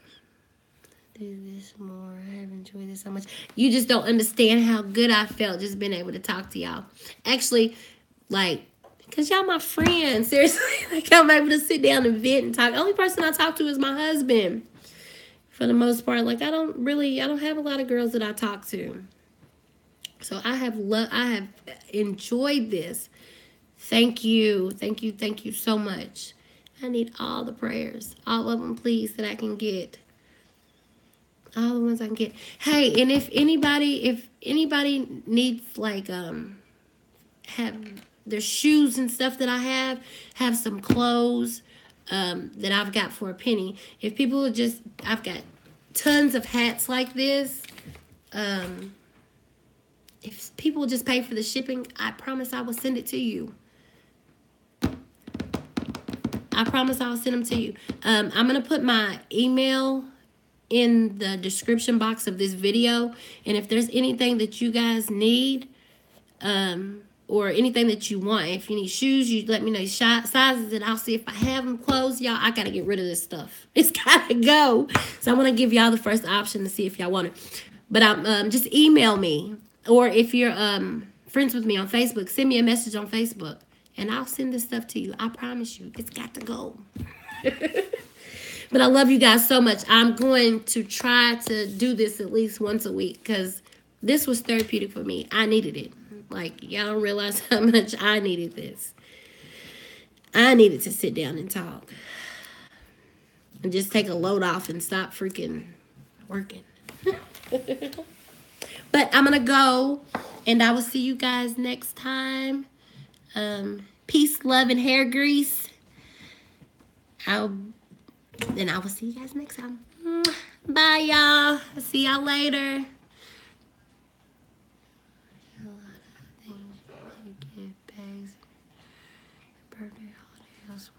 Do this more. I have enjoyed this so much. You just don't understand how good I felt just being able to talk to y'all. Actually, like, because y'all my friends. Seriously, like, I'm able to sit down and vent and talk. The only person I talk to is my husband. For the most part, like, I don't have a lot of girls that I talk to. So I have enjoyed this. Thank you so much. I need all the prayers, all of them, please, that I can get. All the ones I can get. Hey, and if anybody needs, like, have their shoes and stuff that I have some clothes that I've got for a penny. If people would just, I've got tons of hats like this. If people would just pay for the shipping, I promise I will send it to you. I promise I'll send them to you. I'm going to put my email in the description box of this video. And if there's anything that you guys need, or anything that you want, if you need shoes, you let me know sizes, and I'll see if I have them clothes. Y'all, I got to get rid of this stuff. It's got to go. So I'm going to give y'all the first option to see if y'all want it. But just email me. Or if you're friends with me on Facebook, send me a message on Facebook. And I'll send this stuff to you. I promise you. It's got to go. But I love you guys so much. I'm going to try to do this at least once a week, because this was therapeutic for me. I needed it. Like, y'all don't realize how much I needed this. I needed to sit down and talk. And just take a load off and stop freaking working. But I'm going to go, and I will see you guys next time. Peace, love, and hair grease. I will see you guys next time. Bye, y'all. I'll see y'all later. Birthday, holiday,